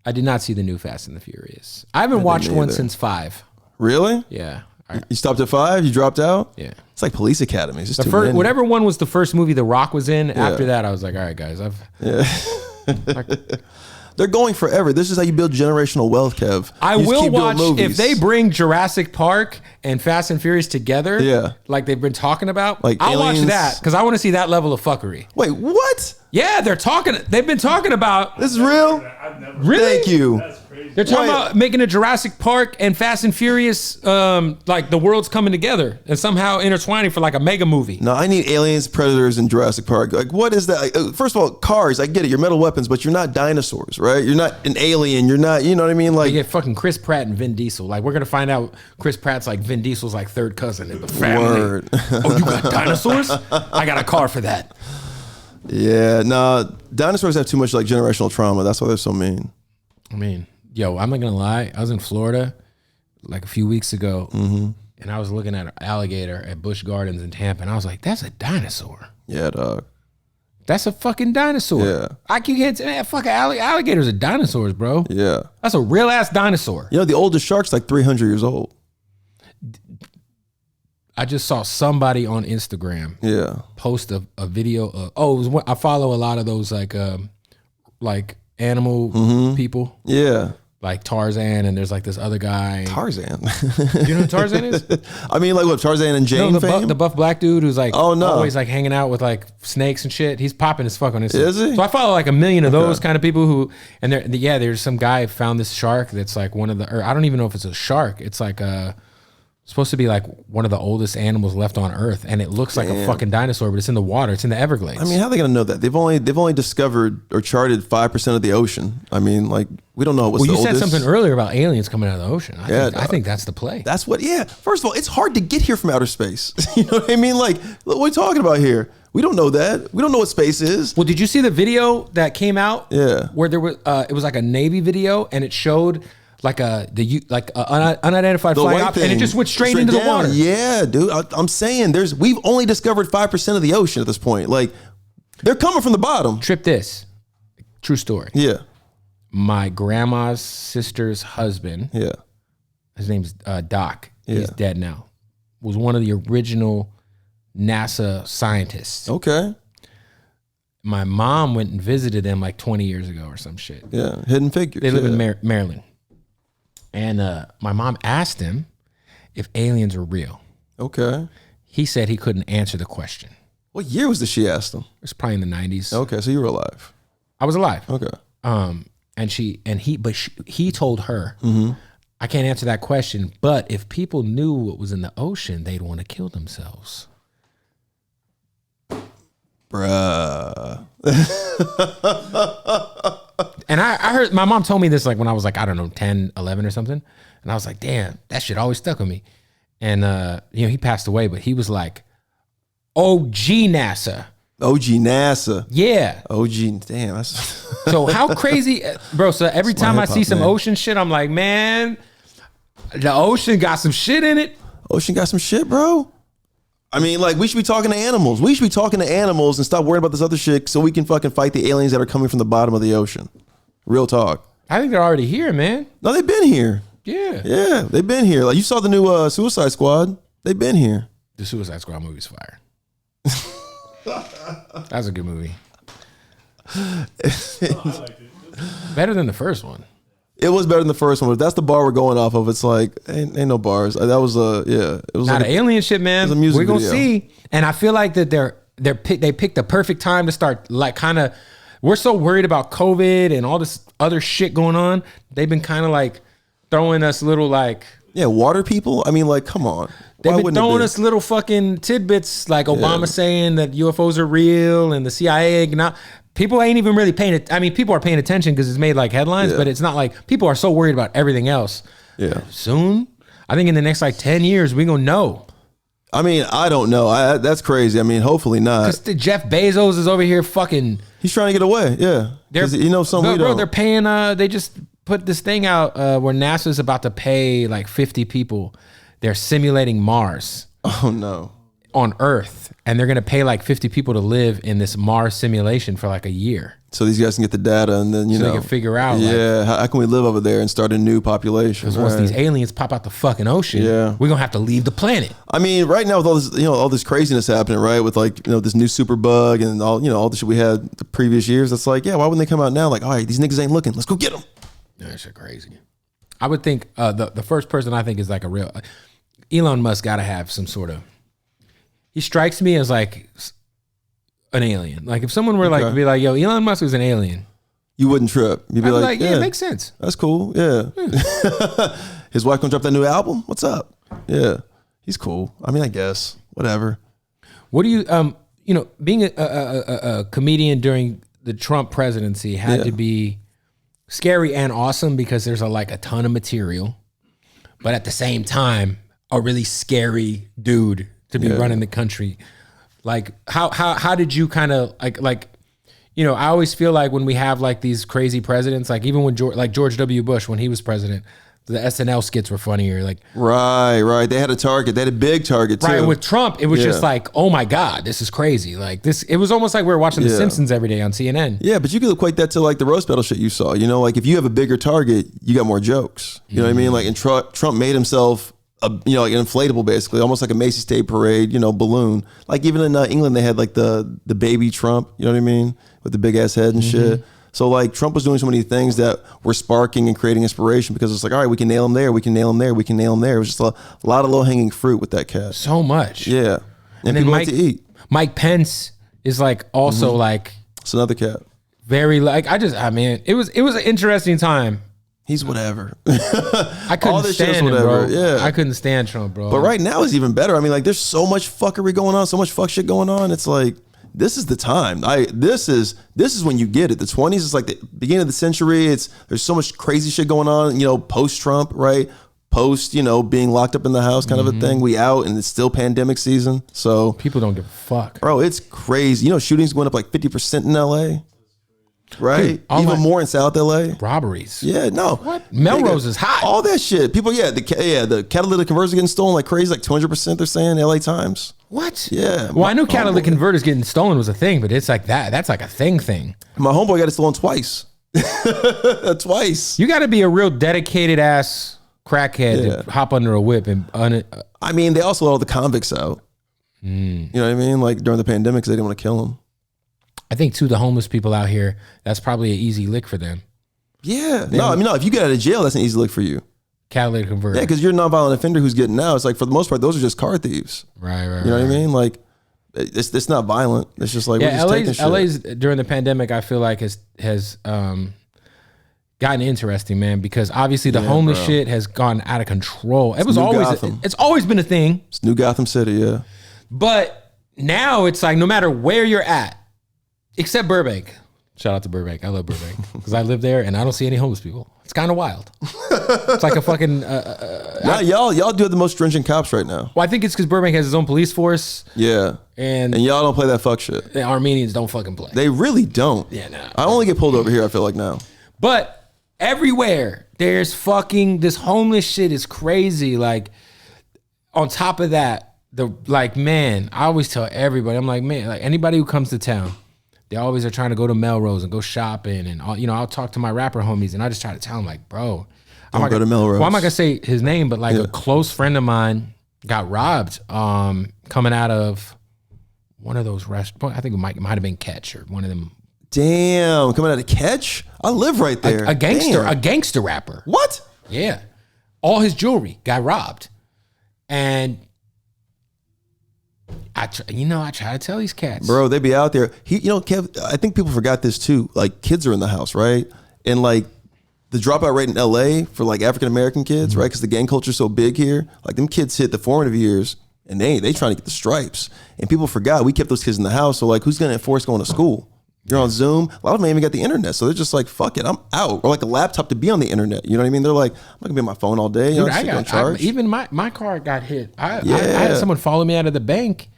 I did not see the new Fast and the Furious. I haven't watched one since 5. Really? Yeah. You stopped at 5? You dropped out? Yeah. It's like Police Academy. It's just whatever one was the first movie The Rock was in. Yeah. After that, I was like, all right, guys. They're going forever. This is how you build generational wealth, Kev. I will watch if they bring Jurassic Park and Fast and Furious together. Yeah, like they've been talking about. Like I'll watch that because I want to see that level of fuckery. Wait, what? Yeah, they've been talking about. This is real. Really? Thank you. They're talking about making a Jurassic Park and Fast and Furious, like the world's coming together and somehow intertwining for like a mega movie. No, I need aliens, predators, and Jurassic Park. Like, what is that? Like, first of all, cars, I get it. You're metal weapons, but you're not dinosaurs, right? You're not an alien. You're not, you know what I mean? Like, you get fucking Chris Pratt and Vin Diesel. Like, we're going to find out Chris Pratt's like Vin Diesel's like third cousin in the family. Word. Oh, you got dinosaurs? I got a car for that. Yeah, no, dinosaurs have too much like generational trauma. That's why they're so mean. I mean, yo, I'm not gonna lie. I was in Florida like a few weeks ago, and I was looking at an alligator at Busch Gardens in Tampa, and I was like, "That's a dinosaur." Yeah, dog. That's a fucking dinosaur. Yeah. You can't say, man, fucking alligators are dinosaurs, bro. Yeah. That's a real ass dinosaur. The oldest shark's like 300 years old. I just saw somebody on Instagram post a video of, I follow a lot of those like animal people. Yeah. Like Tarzan, and there's like this other guy. Tarzan. You know who Tarzan is? I mean, like what, Tarzan and Jane fame? The buff black dude who's like always like hanging out with like snakes and shit. He's popping as fuck on Instagram. Is he? So I follow like a million of those kind of people who, and there's some guy found this shark that's like I don't even know if it's a shark. It's like supposed to be like one of the oldest animals left on Earth, and it looks like a fucking dinosaur, but it's in the water. It's in the Everglades. I mean, how are they gonna know that? They've only discovered or charted 5% of the ocean. I mean, like, we don't know what's the oldest. You said something earlier about aliens coming out of the ocean. I think that's the play. That's what. Yeah. First of all, it's hard to get here from outer space. You know what I mean? Like, what are we talking about here? We don't know that. We don't know what space is. Well, did you see the video that came out? Yeah. Where there was it was like a Navy video, and it showed like unidentified flying object, and it just went straight into the water. Yeah, dude. I'm saying we've only discovered 5% of the ocean at this point. Like, they're coming from the bottom. Trip this. True story. Yeah. My grandma's sister's husband. Yeah. His name's Doc. He's dead now. Was one of the original NASA scientists. Okay. My mom went and visited them like 20 years ago or some shit. Yeah. Hidden Figures. They live in Maryland. And my mom asked him if aliens are real. Okay. He said he couldn't answer the question. What year was this she asked him? It was probably in the 90s. Okay, so you were alive. I was alive. Okay. He told her, I can't answer that question, but if people knew what was in the ocean, they'd want to kill themselves. Bruh. And I heard, my mom told me this like when I was like, I don't know, 10, 11 or something. And I was like, damn, that shit always stuck with me. And, he passed away, but he was like, OG NASA. OG NASA. Yeah. OG, damn. That's so how crazy, bro. So every time I see some ocean shit, I'm like, man, the ocean got some shit in it. Ocean got some shit, bro. I mean, like, we should be talking to animals. We should be talking to animals and stop worrying about this other shit so we can fucking fight the aliens that are coming from the bottom of the ocean. Real talk. I think they're already here, man. No, they've been here. Yeah, they've been here. Like you saw the new Suicide Squad. They've been here. The Suicide Squad movie's fire. That's a good movie. Better than the first one. It was better than the first one, but that's the bar we're going off of. It's like ain't no bars. That was it was not like an alien shit, man. We're gonna see, and I feel like that they picked the perfect time to start. Like, kind of, we're so worried about COVID and all this other shit going on. They've been kind of like throwing us little like water people. I mean, like, come on. They've been throwing us little fucking tidbits, like Obama saying that UFOs are real and the CIA. People ain't even really paying it. I mean, people are paying attention because it's made like headlines, but it's not like people are so worried about everything else. Yeah. Soon, I think in the next like 10 years, we're going to know. I mean, I don't know. That's crazy. I mean, hopefully not. Because Jeff Bezos is over here fucking. He's trying to get away. Yeah. They're paying, they just put this thing out where NASA's about to pay like 50 people. They're simulating Mars. Oh, no. On Earth, and they're gonna pay like 50 people to live in this Mars simulation for like a year. So these guys can get the data, and then they can figure out. How can we live over there and start a new population? Because once these aliens pop out the fucking ocean, we're gonna have to leave the planet. I mean, right now with all this, all this craziness happening, right? With like, this new superbug and all the shit we had the previous years. That's like, why wouldn't they come out now? Like, all right, these niggas ain't looking. Let's go get them. That shit crazy. I would think the first person I think is like a real Elon Musk. Got to have some sort of. He strikes me as like an alien. Like if someone were like to be like, "Yo, Elon Musk is an alien," you wouldn't trip. You'd be like, "Yeah, it makes sense. That's cool." Yeah. His wife gonna drop that new album. What's up? Yeah, he's cool. I mean, I guess whatever. What do you being a comedian during the Trump presidency had to be scary and awesome because there's a ton of material, but at the same time, a really scary dude to be running the country. Like how did you kind of like I always feel like when we have like these crazy presidents, like even when George W. Bush, when he was president, the SNL skits were funnier. Like right. They had a target. They had a big target too. Right. With Trump, it was just like, oh my God, this is crazy. Like this, it was almost like we were watching The Simpsons every day on CNN. Yeah, but you could equate that to like the roast battle shit you saw. Like if you have a bigger target, you got more jokes. You know what I mean? Like, and Trump made himself like an inflatable, basically, almost like a Macy's Day Parade, balloon. Like even in England, they had like the baby Trump, you know what I mean, with the big ass head and shit. So like Trump was doing so many things that were sparking and creating inspiration because it's like, all right, we can nail him there, we can nail him there, we can nail him there. It was just a lot of low hanging fruit with that cat. So much, yeah. And people like to eat. Mike Pence is like also like it's another cat. Very like it was an interesting time. He's whatever. I couldn't stand him, bro. Yeah, I couldn't stand Trump, bro. But right now is even better. I mean, like, there's so much fuckery going on, so much fuck shit going on. It's like this is the time. This is when you get it. The 20s is like the beginning of the century. There's so much crazy shit going on. Post Trump, right? Post, being locked up in the house, kind of a thing. We out, and it's still pandemic season. So people don't give a fuck, bro. It's crazy. Shootings going up like 50% in LA. Right, dude, even more in South LA. Robberies. Yeah, no. What? Melrose is hot. All that shit. People, the catalytic converters are getting stolen like crazy, like 200%. They're saying LA Times. What? Yeah. Well, I knew catalytic converters getting stolen was a thing, but it's like that. That's like a thing. My homeboy got it stolen twice. Twice. You got to be a real dedicated ass crackhead to hop under a whip and. I mean, they also let all the convicts out. You know what I mean? Like during the pandemic, because they didn't want to kill them. I think too, the homeless people out here, that's probably an easy lick for them. Yeah. No, if you get out of jail, that's an easy lick for you. Catalytic converter. Yeah, because you're a nonviolent offender who's getting out. It's like, for the most part, those are just car thieves. Right. You know what I mean? Like, it's not violent. It's just like, LA's during the pandemic, I feel like has gotten interesting, man, because obviously the homeless shit has gone out of control. It's always been a thing. It's New Gotham City, yeah. But now it's like, no matter where you're at, except Burbank. Shout out to Burbank. I love Burbank because I live there and I don't see any homeless people. It's kind of wild. It's like a fucking. Y'all do have the most stringent cops right now. Well, I think it's because Burbank has its own police force. Yeah, and y'all don't play that fuck shit. The Armenians don't fucking play. They really don't. Yeah, no. I only get pulled over here. I feel like now. But everywhere there's fucking this homeless shit is crazy. Like on top of that, I always tell everybody, I'm like, man, like anybody who comes to town. They always are trying to go to Melrose and go shopping and I'll talk to my rapper homies and I just try to tell them like, bro, Don't go to Melrose. Well, I'm not gonna say his name, but like a close friend of mine got robbed coming out of one of those restaurants. I think it might have been Catch or one of them. Damn, coming out of Catch? I live right there. A gangster rapper. What? Yeah. All his jewelry got robbed. And I try to tell these cats. Bro, they be out there. Kev, I think people forgot this too. Like, kids are in the house, right? And like, the dropout rate in LA for like African-American kids, right? Because the gang culture is so big here. Like, them kids hit the formative years and they trying to get the stripes. And people forgot we kept those kids in the house. So like, who's going to enforce going to school? You're on Zoom. A lot of them ain't even got the internet. So they're just like, fuck it, I'm out. Or like a laptop to be on the internet. You know what I mean? They're like, I'm not gonna be on my phone all day. You know, even my car got hit. I had someone follow me out of the bank.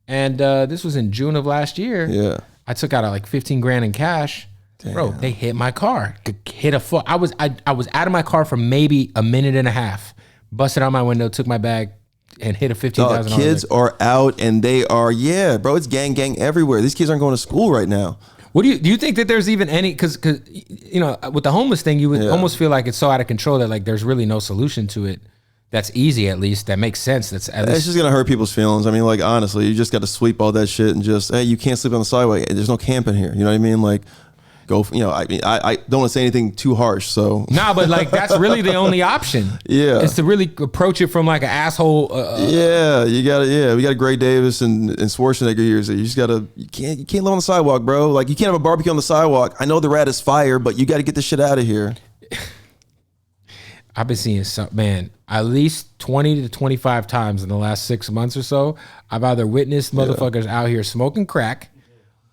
And this was in June of last year. Yeah. I took out like 15 grand in cash. Damn. Bro, they hit my car. Hit a foot. I was out of my car for maybe a minute and a half. Busted out my window, took my bag, and hit a $15,000. Kids are out and they are, bro, it's gang everywhere. These kids aren't going to school right now. What do you think that there's even any, because with the homeless thing, you would almost feel like it's so out of control that like there's really no solution to it. That's easy, at least. That makes sense. It's just gonna hurt people's feelings. I mean, like, honestly, you just got to sweep all that shit and just, hey, you can't sleep on the sidewalk. There's no camping here. You know what I mean? Like, go. I mean, I don't want to say anything too harsh. So nah, but like that's really the only option. Yeah, is to really approach it from like an asshole. You got to. Yeah, we got Gray Davis and Schwarzenegger years. You just gotta. You can't live on the sidewalk, bro. Like, you can't have a barbecue on the sidewalk. I know the rat is fire, but you got to get this shit out of here. I've been seeing at least 20 to 25 times in the last 6 months or so. I've either witnessed motherfuckers out here smoking crack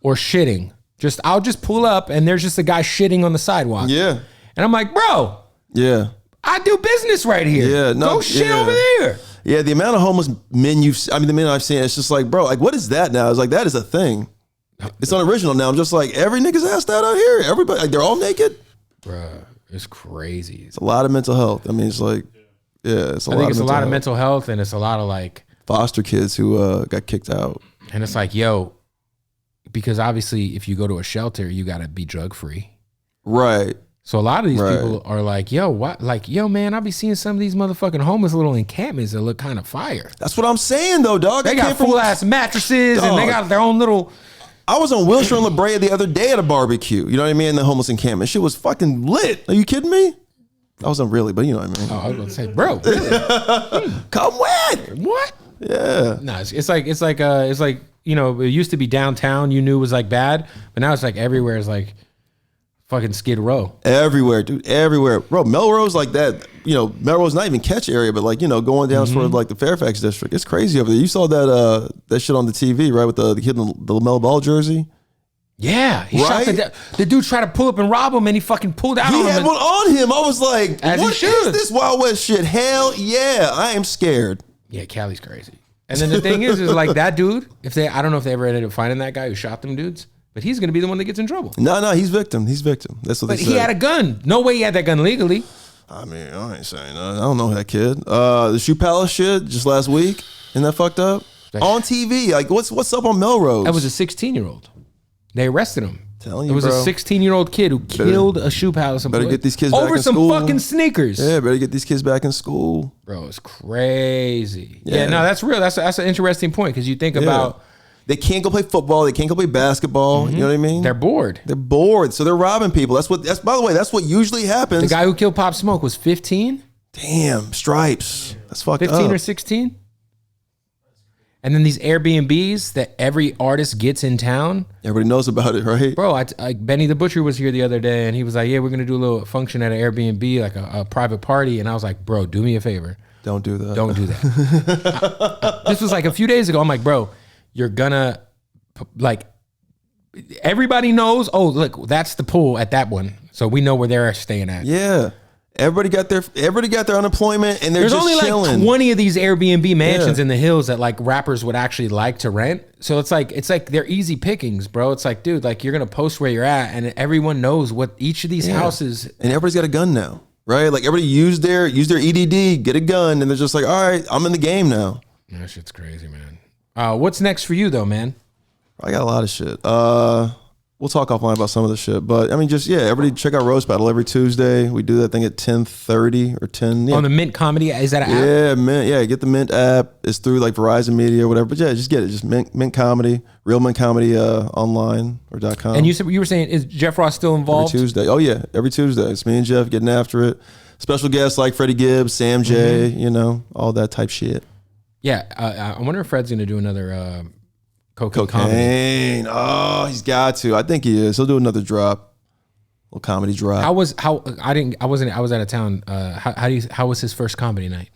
or shitting. I'll just pull up and there's just a guy shitting on the sidewalk. Yeah. And I'm like, bro. Yeah. I do business right here. Yeah. No, go shit over there. Yeah. The amount of homeless men the men I've seen, it's just like, bro, like, what is that now? It's like, that is a thing. It's unoriginal now. I'm just like, every nigga's ass that out here. Everybody, like, they're all naked. Bruh. It's crazy. It's a lot of mental health. I mean, it's like, it's a lot of mental health, and it's a lot of like foster kids who got kicked out. And it's like, because obviously if you go to a shelter, you got to be drug free. Right. So a lot of these people are like, what? Like, man, I be seeing some of these motherfucking homeless little encampments that look kind of fire. That's what I'm saying though, dog. They got full ass mattresses and they got their own little. I was on Wilshire and La Brea the other day at a barbecue. You know what I mean? In the homeless encampment. Shit was fucking lit. Are you kidding me? I wasn't really, but you know what I mean. Oh, I was going to say, bro, really? Come with. What? Yeah. No, it's like, it used to be downtown you knew was like bad, but now it's like everywhere is like fucking Skid Row. Everywhere, dude. Everywhere. Bro, Melrose like that, Melrose not even Catch area, but like, going down sort of like the Fairfax district. It's crazy over there. You saw that shit on the TV, right? With the kid in the LaMelo Ball jersey. Yeah. He shot the dude tried to pull up and rob him and he fucking pulled out on him. He had one on him. I was like, what is this Wild West shit? Hell yeah. I am scared. Yeah, Cali's crazy. And then the thing is like that dude, I don't know if they ever ended up finding that guy who shot them dudes. But he's going to be the one that gets in trouble. No, he's victim. He's victim. That's what they said. But he had a gun. No way he had that gun legally. I mean, I ain't saying nothing. I don't know that kid. The Shoe Palace shit just last week. Isn't that fucked up? On TV. Like, what's up on Melrose? That was a 16-year-old. They arrested him. Telling you, it was bro. A 16-year-old kid who killed a Shoe Palace employee. Better get these kids back in over some school. Fucking sneakers. Yeah, better get these kids back in school. Bro, it's crazy. Yeah, no, that's real. That's an interesting point because you think about... They can't go play football. They can't go play basketball. You know what I mean? They're bored. They're bored. So they're robbing people. By the way, that's what usually happens. The guy who killed Pop Smoke was 15? Damn, stripes. That's fucked 15 or 16? And then these Airbnbs that every artist gets in town. Everybody knows about it, right? Bro, Benny the Butcher was here the other day and he was like, yeah, we're going to do a little function at an Airbnb, like a private party. And I was like, bro, do me a favor. Don't do that. Don't do that. This was like a few days ago. I'm like, bro, you're gonna, like, everybody knows, oh, look, that's the pool at that one. So we know where they're staying at. Yeah. Everybody got their unemployment and There's just only chilling. Like 20 of these Airbnb mansions in the hills that like rappers would actually like to rent. So it's like they're easy pickings, bro. It's like, dude, like you're gonna post where you're at and everyone knows what each of these houses. And everybody's got a gun now, right? Like everybody use their EDD, get a gun, and they're just like, all right, I'm in the game now. That shit's crazy, man. What's next for you though, man? I got a lot of shit. we'll talk offline about some of the shit. But I mean, just everybody check out Roast Battle every Tuesday. We do that thing at 10:30 or 10. On the Mint Comedy, is that an app? Yeah, Mint. Yeah, get the Mint app. It's through like Verizon Media or whatever. But yeah, just get it. Just Mint Comedy, Real Mint Comedy online or .com. And you were saying, is Jeff Ross still involved? Every Tuesday. Oh yeah, every Tuesday. It's me and Jeff getting after it. Special guests like Freddie Gibbs, Sam J. All that type shit. Yeah, I wonder if Fred's gonna do another cocaine. Comedy. Oh, he's got to. I think he is. He'll do another drop, little comedy drop. I was out of town. How was his first comedy night?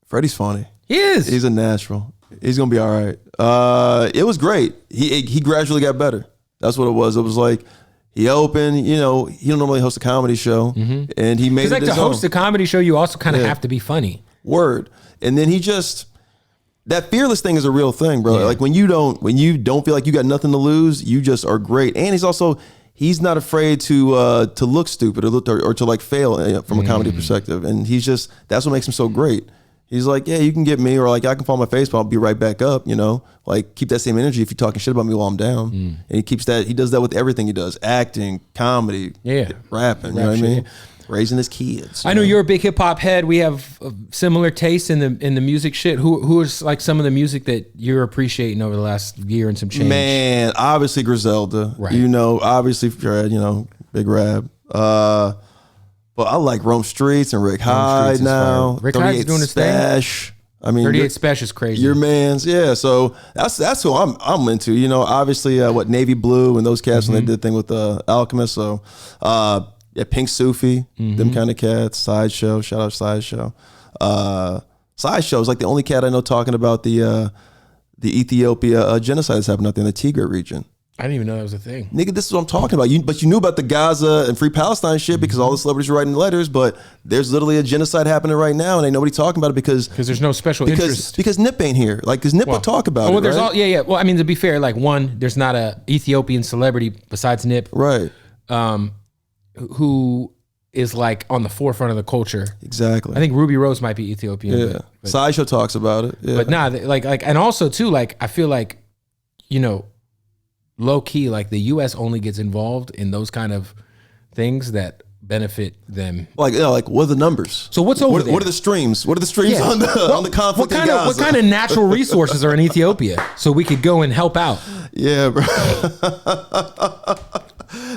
Freddie's funny. He is. He's a natural. He's gonna be all right. It was great. He gradually got better. That's what it was. It was like he opened. He don't normally host a comedy show, and he made it like his to host own. a comedy show. You also kind of have to be funny. Word. And then that fearless thing is a real thing, bro. Yeah. Like when you don't feel like you got nothing to lose, you just are great. And he's not afraid to look stupid or to like fail from a comedy perspective. And that's what makes him so great. He's like, yeah, you can get me, or like I can fall on my face, but I'll be right back up. Like keep that same energy if you're talking shit about me while I'm down. And he does that with everything he does: acting, comedy, rapping. You know what I mean? Raising his kids. I know you're a big hip hop head. We have similar tastes in the music shit. Who is like some of the music that you're appreciating over the last year and some change? Man, obviously Griselda. Right. Obviously Fred. Big rap. But I like Rome Streets and Rick Hyde now. Rick Hyde's doing his thing. I mean, 38 Special is crazy. Your man's, yeah. So that's who I'm into. Obviously Navy Blue and those cats when they did the thing with Alchemist. So. Yeah, Pink Sufi, them kind of cats. Sideshow, shout out Sideshow. Sideshow is like the only cat I know talking about the Ethiopia genocide that's happened out there in the Tigray region. I didn't even know that was a thing. Nigga, this is what I'm talking about. But you knew about the Gaza and Free Palestine shit because all the celebrities were writing letters, but there's literally a genocide happening right now and ain't nobody talking about it because there's no special interest. Because Nip ain't here. Like, because Nip would talk about it, there's right? Well, I mean, to be fair, like there's not a Ethiopian celebrity besides Nip. Right. Who is like on the forefront of the culture. Exactly. I think Ruby Rose might be Ethiopian. Yeah. But Sideshow talks about it. Yeah. But and also too, like, I feel like, low key, like the US only gets involved in those kind of things that benefit them. Like what are the numbers? So what's over there? What are the streams? What are the streams on the conflict in Gaza? What kind of natural resources are in Ethiopia so we could go and help out? Yeah, bro.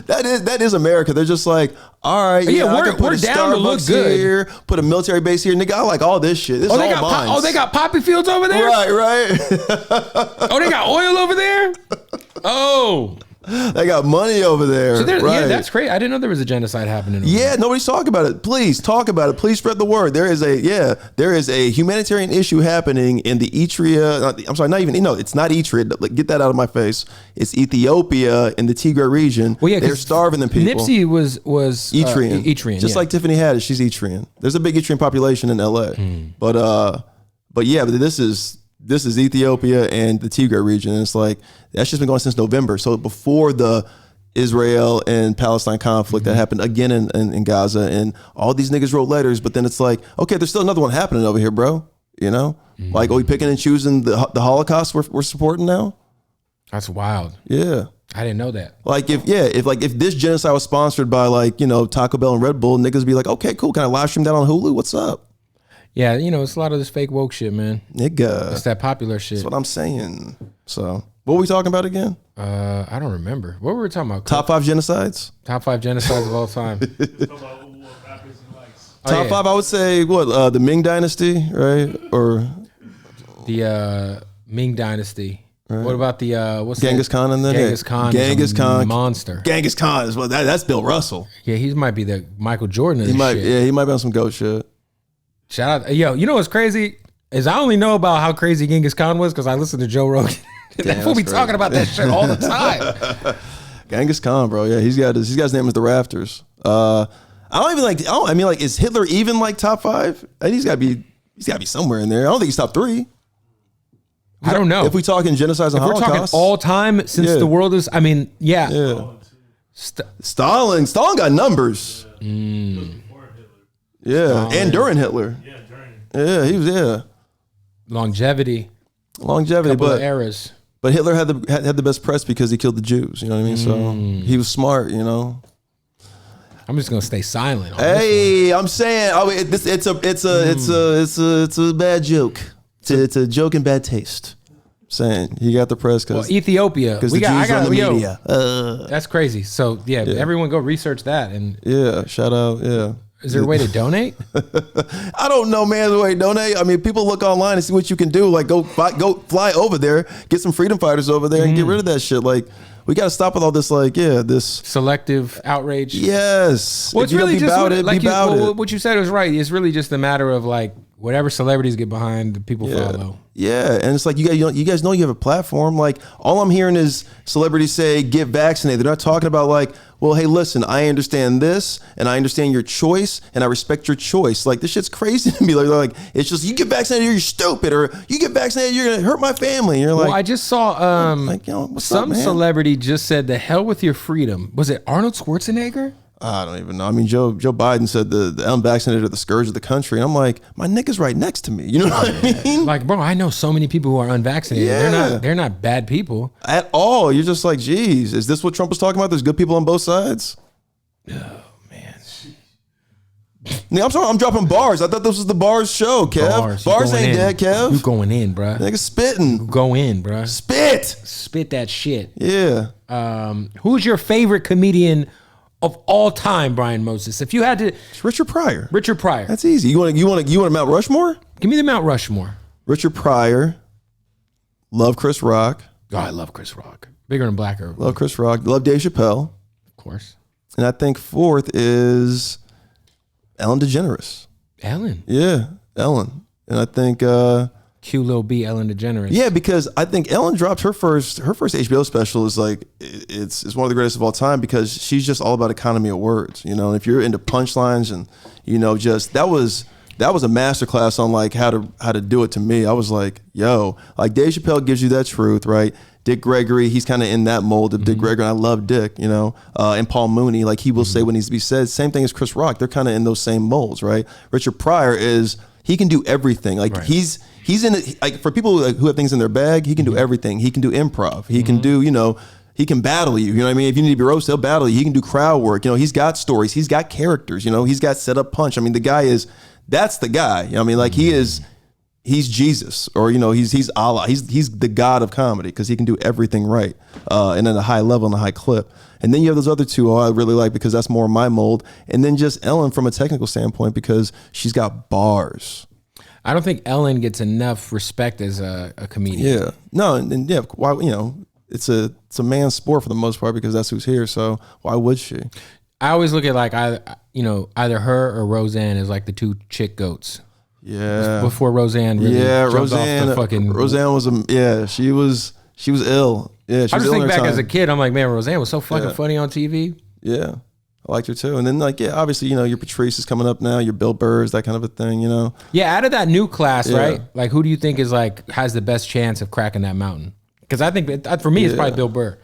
That is America. They're just like, all right, we're down to look good here, put a military base here. Nigga, I like all this shit. This is all mine. They got poppy fields over there? Right. They got oil over there? Oh. They got money over there. So right. Yeah, that's crazy. I didn't know there was a genocide happening. Nobody's talking about it. Please talk about it. Please spread the word. There is a humanitarian issue happening in the Eritrea. I'm sorry, it's not Eritrea. Get that out of my face. It's Ethiopia in the Tigray region. Well, yeah, they're starving the people. Nipsey was Eritrean. Just like Tiffany Haddish, she's Eritrean. There's a big Eritrean population in LA. But this is Ethiopia and the Tigray region. And it's like, that's just been going since November. So before the Israel and Palestine conflict that happened again in Gaza, and all these niggas wrote letters, but then it's like, okay, there's still another one happening over here, bro. Like, are we picking and choosing the Holocaust we're supporting now? That's wild. Yeah. I didn't know that. Like if this genocide was sponsored by Taco Bell and Red Bull, niggas would be like, okay, cool. Can I live stream that on Hulu? What's up? Yeah, it's a lot of this fake woke shit, man. Nigga. It's that popular shit. That's what I'm saying. So, what were we talking about again? I don't remember. What were we talking about? Top 5 genocides? Top 5 genocides of all time. Top 5, I would say, the Ming Dynasty, right? Or the Ming Dynasty. Right. What about the what's Genghis Khan and then Genghis Khan? Genghis Khan, monster. Genghis Khan is that's Bill Russell. Yeah, he might be the Michael Jordan of this shit. Yeah, he might be on some goat shit. Shout out, yo! You know what's crazy is I only know about how crazy Genghis Khan was because I listen to Joe Rogan. That fool be talking about that shit all the time. Genghis Khan, bro. Yeah, he's guy's name is the Rafters. I mean, is Hitler even like top 5? He's got to be somewhere in there. I don't think he's top 3. I don't know. If we talking genocides and Holocaust, we're talking all time since the world is. I mean, yeah. Stalin got numbers. Yeah, and during Hitler. Yeah, he was longevity, couple but eras. But Hitler had the best press because he killed the Jews. You know what I mean? So he was smart. You know. I'm just gonna stay silent. Hey, I'm saying, it's a bad joke. It's a joke in bad taste. Saying he got the press because Ethiopia, because the Jews run the media. That's crazy. So yeah, everyone go research that and shout out. Yeah, is there a way to donate? I don't know, man. The way to donate. I mean, people look online and see what you can do. Like go fly over there, get some freedom fighters over there, and get rid of that shit. Like we got to stop with all this. Like this selective outrage. Yes. Well, it's really just what you said was right. It's really just a matter of like whatever celebrities get behind, the people follow. Yeah, and it's like you guys know you have a platform. Like all I'm hearing is celebrities say get vaccinated. They're not talking about like, well, hey, listen, I understand this, and I understand your choice, and I respect your choice. Like this shit's crazy to me. Like it's just you get vaccinated, you're stupid, or you get vaccinated, you're gonna hurt my family. And you're like, well, I just saw some celebrity just said, "The hell with your freedom." Was it Arnold Schwarzenegger? I don't even know. I mean, Joe Biden said the unvaccinated are the scourge of the country. And I'm like, my nigga's right next to me. You know what I mean? Like, bro, I know so many people who are unvaccinated. Yeah. They're not bad people. At all. You're just like, geez, is this what Trump was talking about? There's good people on both sides? Oh, man. I'm sorry, I'm dropping bars. I thought this was the bars show, Kev. Bars ain't dead, Kev. You going in, bro. Nigga spitting. You go in, bro. Spit that shit. Yeah. Who's your favorite comedian of all time, Brian Moses? If you had to, it's Richard Pryor. Richard Pryor. That's easy. You want Mount Rushmore? Give me the Mount Rushmore. Richard Pryor. Love Chris Rock. Oh, I love Chris Rock. Bigger and blacker. Love Chris Rock. Love Dave Chappelle. Of course. And I think fourth is Ellen DeGeneres. Ellen. Yeah, Ellen. And I think Q Lil B, Ellen DeGeneres. Yeah, because I think Ellen dropped her first HBO special is like it's one of the greatest of all time because she's just all about economy of words, you know. And if you're into punchlines and you know, just that was a masterclass on like how to do it to me. I was like, yo, like Dave Chappelle gives you that truth, right? Dick Gregory, he's kind of in that mold of Dick Gregory. And I love Dick, you know, and Paul Mooney, like he will say what needs to be said. Same thing as Chris Rock. They're kind of in those same molds, right? Richard Pryor he can do everything. Like he's in it. Like for people who have things in their bag, he can do everything. He can do improv. He can do, you know, he can battle you. You know what I mean? If you need to be roasted, he'll battle you. He can do crowd work. You know, he's got stories. He's got characters. You know, he's got set up punch. I mean, that's the guy. You know what I mean? Like he's Jesus, or you know, he's Allah. He's the God of comedy because he can do everything right, and at a high level and a high clip. And then you have those other two I really like because that's more my mold. And then just Ellen from a technical standpoint because she's got bars. I don't think Ellen gets enough respect as a comedian. Yeah, no, and yeah, why? You know, it's a man's sport for the most part because that's who's here. So why would she? I always look at like either her or Roseanne as like the two chick goats. Yeah. Before Roseanne really jumped off the fucking... Roseanne was she was ill. Yeah, she I was just ill think back time. as a kid, I'm like, man, Roseanne was so fucking funny on TV. Yeah. I liked her too. And then like, yeah, obviously, you know, your Patrice is coming up now, your Bill Burrs, that kind of a thing, you know? Yeah, out of that new class, right? Like who do you think is like, has the best chance of cracking that mountain? Because I think for me, it's probably Bill Burr.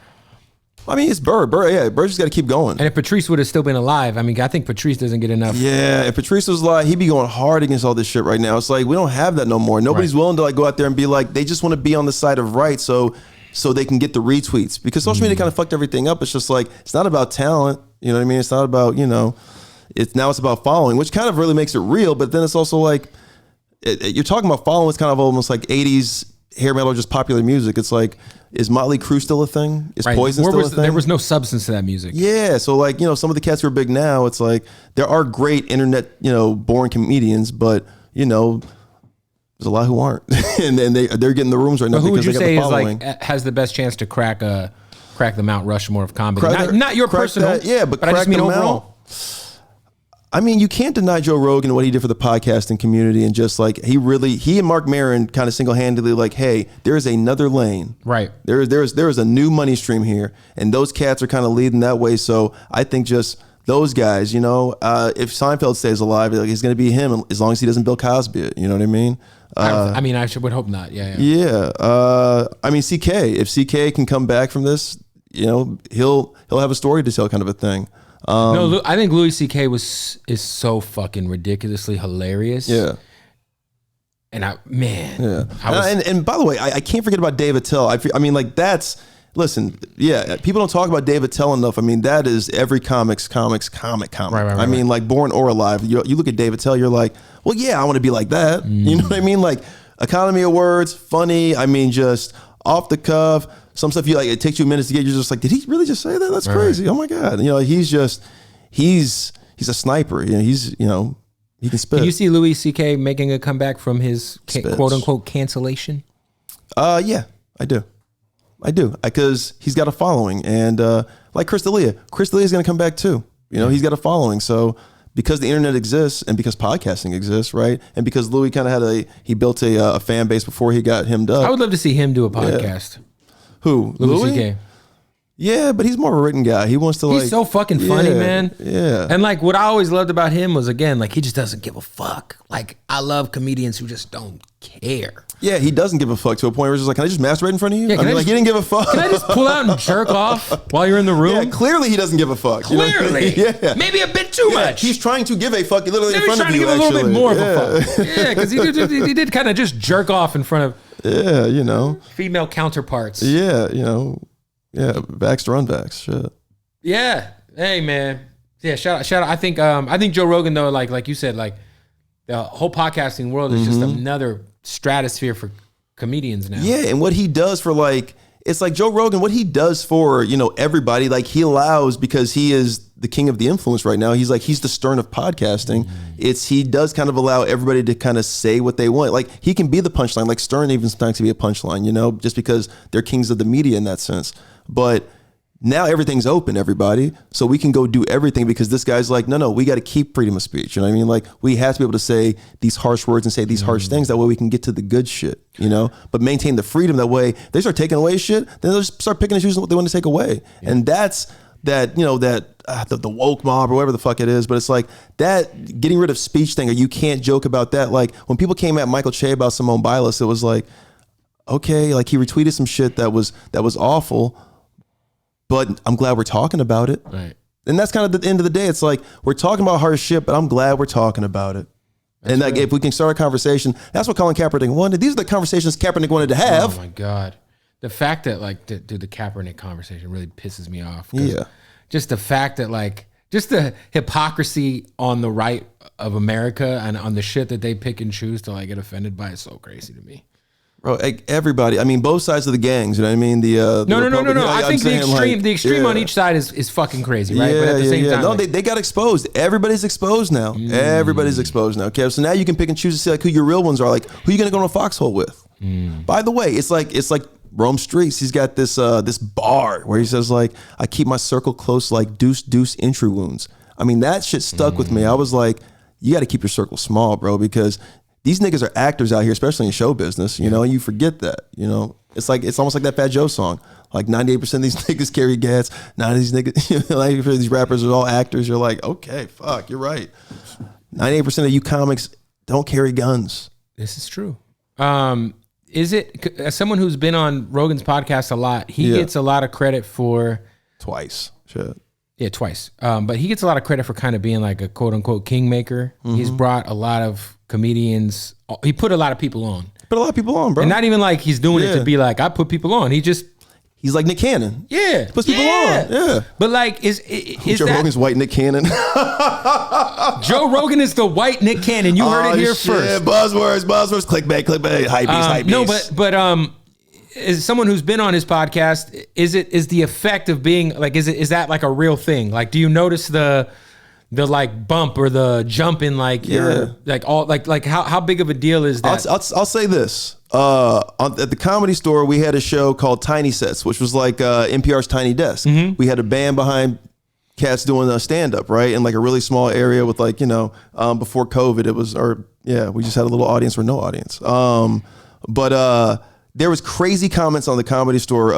I mean, it's Burr. Burr just got to keep going. And if Patrice would have still been alive, I mean, I think Patrice doesn't get enough. Yeah, if Patrice was alive, he'd be going hard against all this shit right now. It's like, we don't have that no more. Nobody's willing to like go out there and be like, they just want to be on the side of right so they can get the retweets. Because social media kind of fucked everything up. It's just like, it's not about talent. You know what I mean? It's not about, you know, it's about following, which kind of really makes it real. But then it's also like, you're talking about following. It's kind of almost like 80s hair metal, just popular music. It's like, is Motley Crue still a thing? Is Poison still a thing? There was no substance to that music. Yeah, so like, you know, some of the cats who are big now, it's like there are great internet, you know, born comedians, but you know, there's a lot who aren't, and they're getting the rooms right now. But who would you say is like has the best chance to crack the Mount Rushmore of comedy? Not your personal, but I just mean overall. I mean, you can't deny Joe Rogan and what he did for the podcasting community, and just like he and Mark Maron kind of single-handedly like, hey, there is another lane, right? There is a new money stream here, and those cats are kind of leading that way. So I think just those guys, you know, if Seinfeld stays alive, like, it's going to be him as long as he doesn't Bill Cosby it. You know what I mean? I mean, I would hope not. Yeah. I mean, CK. If CK can come back from this, you know, he'll have a story to tell, kind of a thing. No, I think Louis C.K. is so fucking ridiculously hilarious. Yeah. And and by the way, I can't forget about Dave Attell. I mean, like listen, people don't talk about Dave Attell enough. I mean, that is every comic. Right. I mean, like Born or Alive. You look at Dave Attell, you're like, well, yeah, I want to be like that. You know what I mean? Like Academy Awards, funny. I mean, just off the cuff. Some stuff you like, it takes you minutes to get. You're just like, did he really just say that? That's crazy. Oh my God. You know, he's a sniper. You know, he can spit. Can you see Louis C.K. making a comeback from his quote unquote cancellation? Yeah, I do. Because he's got a following, and like Chris D'Elia is going to come back too. You know, he's got a following. So because the internet exists and because podcasting exists, right? And because Louis kind of he built a fan base before he got hemmed up. I would love to see him do a podcast. Yeah. Who? Louis C.K. Yeah, but he's more of a written guy. He wants to He's so fucking funny, man. Yeah. And like what I always loved about him was, again, like he just doesn't give a fuck. Like I love comedians who just don't care. Yeah, he doesn't give a fuck to a point where he's just like, can I just masturbate in front of you? Yeah, he didn't give a fuck. Can I just pull out and jerk off while you're in the room? Yeah, clearly he doesn't give a fuck. Clearly. Yeah. Maybe a bit too much. He's trying to give a fuck literally in front of you, He's trying to give a little bit more of a fuck. Yeah, because he did kind of just jerk off in front of female counterparts. Yeah, vax to unvax. Shit. Yeah. Hey, man. Yeah, shout out. I think Joe Rogan, though, like you said, like the whole podcasting world is just another stratosphere for comedians now. Yeah, and what he does for it's like Joe Rogan, what he does for, everybody, like he allows, because he is the king of the influence right now. He's the Stern of podcasting. He does kind of allow everybody to kind of say what they want. Like he can be the punchline, like Stern even sometimes can be a punchline, just because they're kings of the media in that sense. But now everything's open, everybody. So we can go do everything because this guy's like, no, we got to keep freedom of speech. You know what I mean? Like we have to be able to say these harsh words and say these harsh things. That way we can get to the good shit, but maintain the freedom. That way they start taking away shit, then they'll just start picking and choosing what they want to take away. Yeah. And that's the woke mob or whatever the fuck it is. But it's like that getting rid of speech thing, or you can't joke about that. Like when people came at Michael Che about Simone Biles, it was like, okay, like he retweeted some shit that was awful, but I'm glad we're talking about it. Right. And that's kind of the end of the day. It's like, we're talking about harsh shit, but I'm glad we're talking about it. That's and like, if we can start a conversation, that's what Colin Kaepernick wanted. These are the conversations Kaepernick wanted to have. Oh my God. The fact that the Kaepernick conversation really pisses me off. Yeah. Just the fact that just the hypocrisy on the right of America and on the shit that they pick and choose to get offended by is so crazy to me. Bro, everybody. I mean, both sides of the gangs. You know what I mean? No. I think the extreme on each side is fucking crazy, right? But at the same time, no, they got exposed. Everybody's exposed now. Everybody's exposed now. Okay, so now you can pick and choose to see who your real ones are. Like, who you gonna go in a foxhole with? By the way, it's like Rome Streets. He's got this bar where he says I keep my circle close like deuce entry wounds. I mean, that shit stuck with me. I was like, you got to keep your circle small, bro, because these niggas are actors out here, especially in show business, and you forget that, It's almost like that Fat Joe song. Like 98% of these niggas carry gas. 90% of these niggas, 90% of these rappers are all actors. You're like, okay, fuck, you're right. 98% of you comics don't carry guns. This is true. Is it, as someone who's been on Rogan's podcast a lot, he gets a lot of credit for... Twice. Shit. Yeah, twice. But he gets a lot of credit for kind of being like a quote unquote kingmaker. He's brought a lot of comedians. He put a lot of people on. Put a lot of people on, bro. And not even like he's doing it to be like, I put people on. He's like Nick Cannon. Yeah. Puts people on. Yeah. But like, is Joe Rogan's white Nick Cannon? Joe Rogan is the white Nick Cannon. You heard it here first. Buzzwords, clickbait, hypebeast. No, but as someone who's been on his podcast, is the effect of being like, is that like a real thing? Like, do you notice the like bump or the jump in your like all like how big of a deal is that? I'll say this. At the Comedy Store, we had a show called Tiny Sets, which was like NPR's Tiny Desk. We had a band behind cats doing a stand-up, right? In like a really small area with before COVID, it was, we just had a little audience or no audience. But there was crazy comments on the Comedy Store,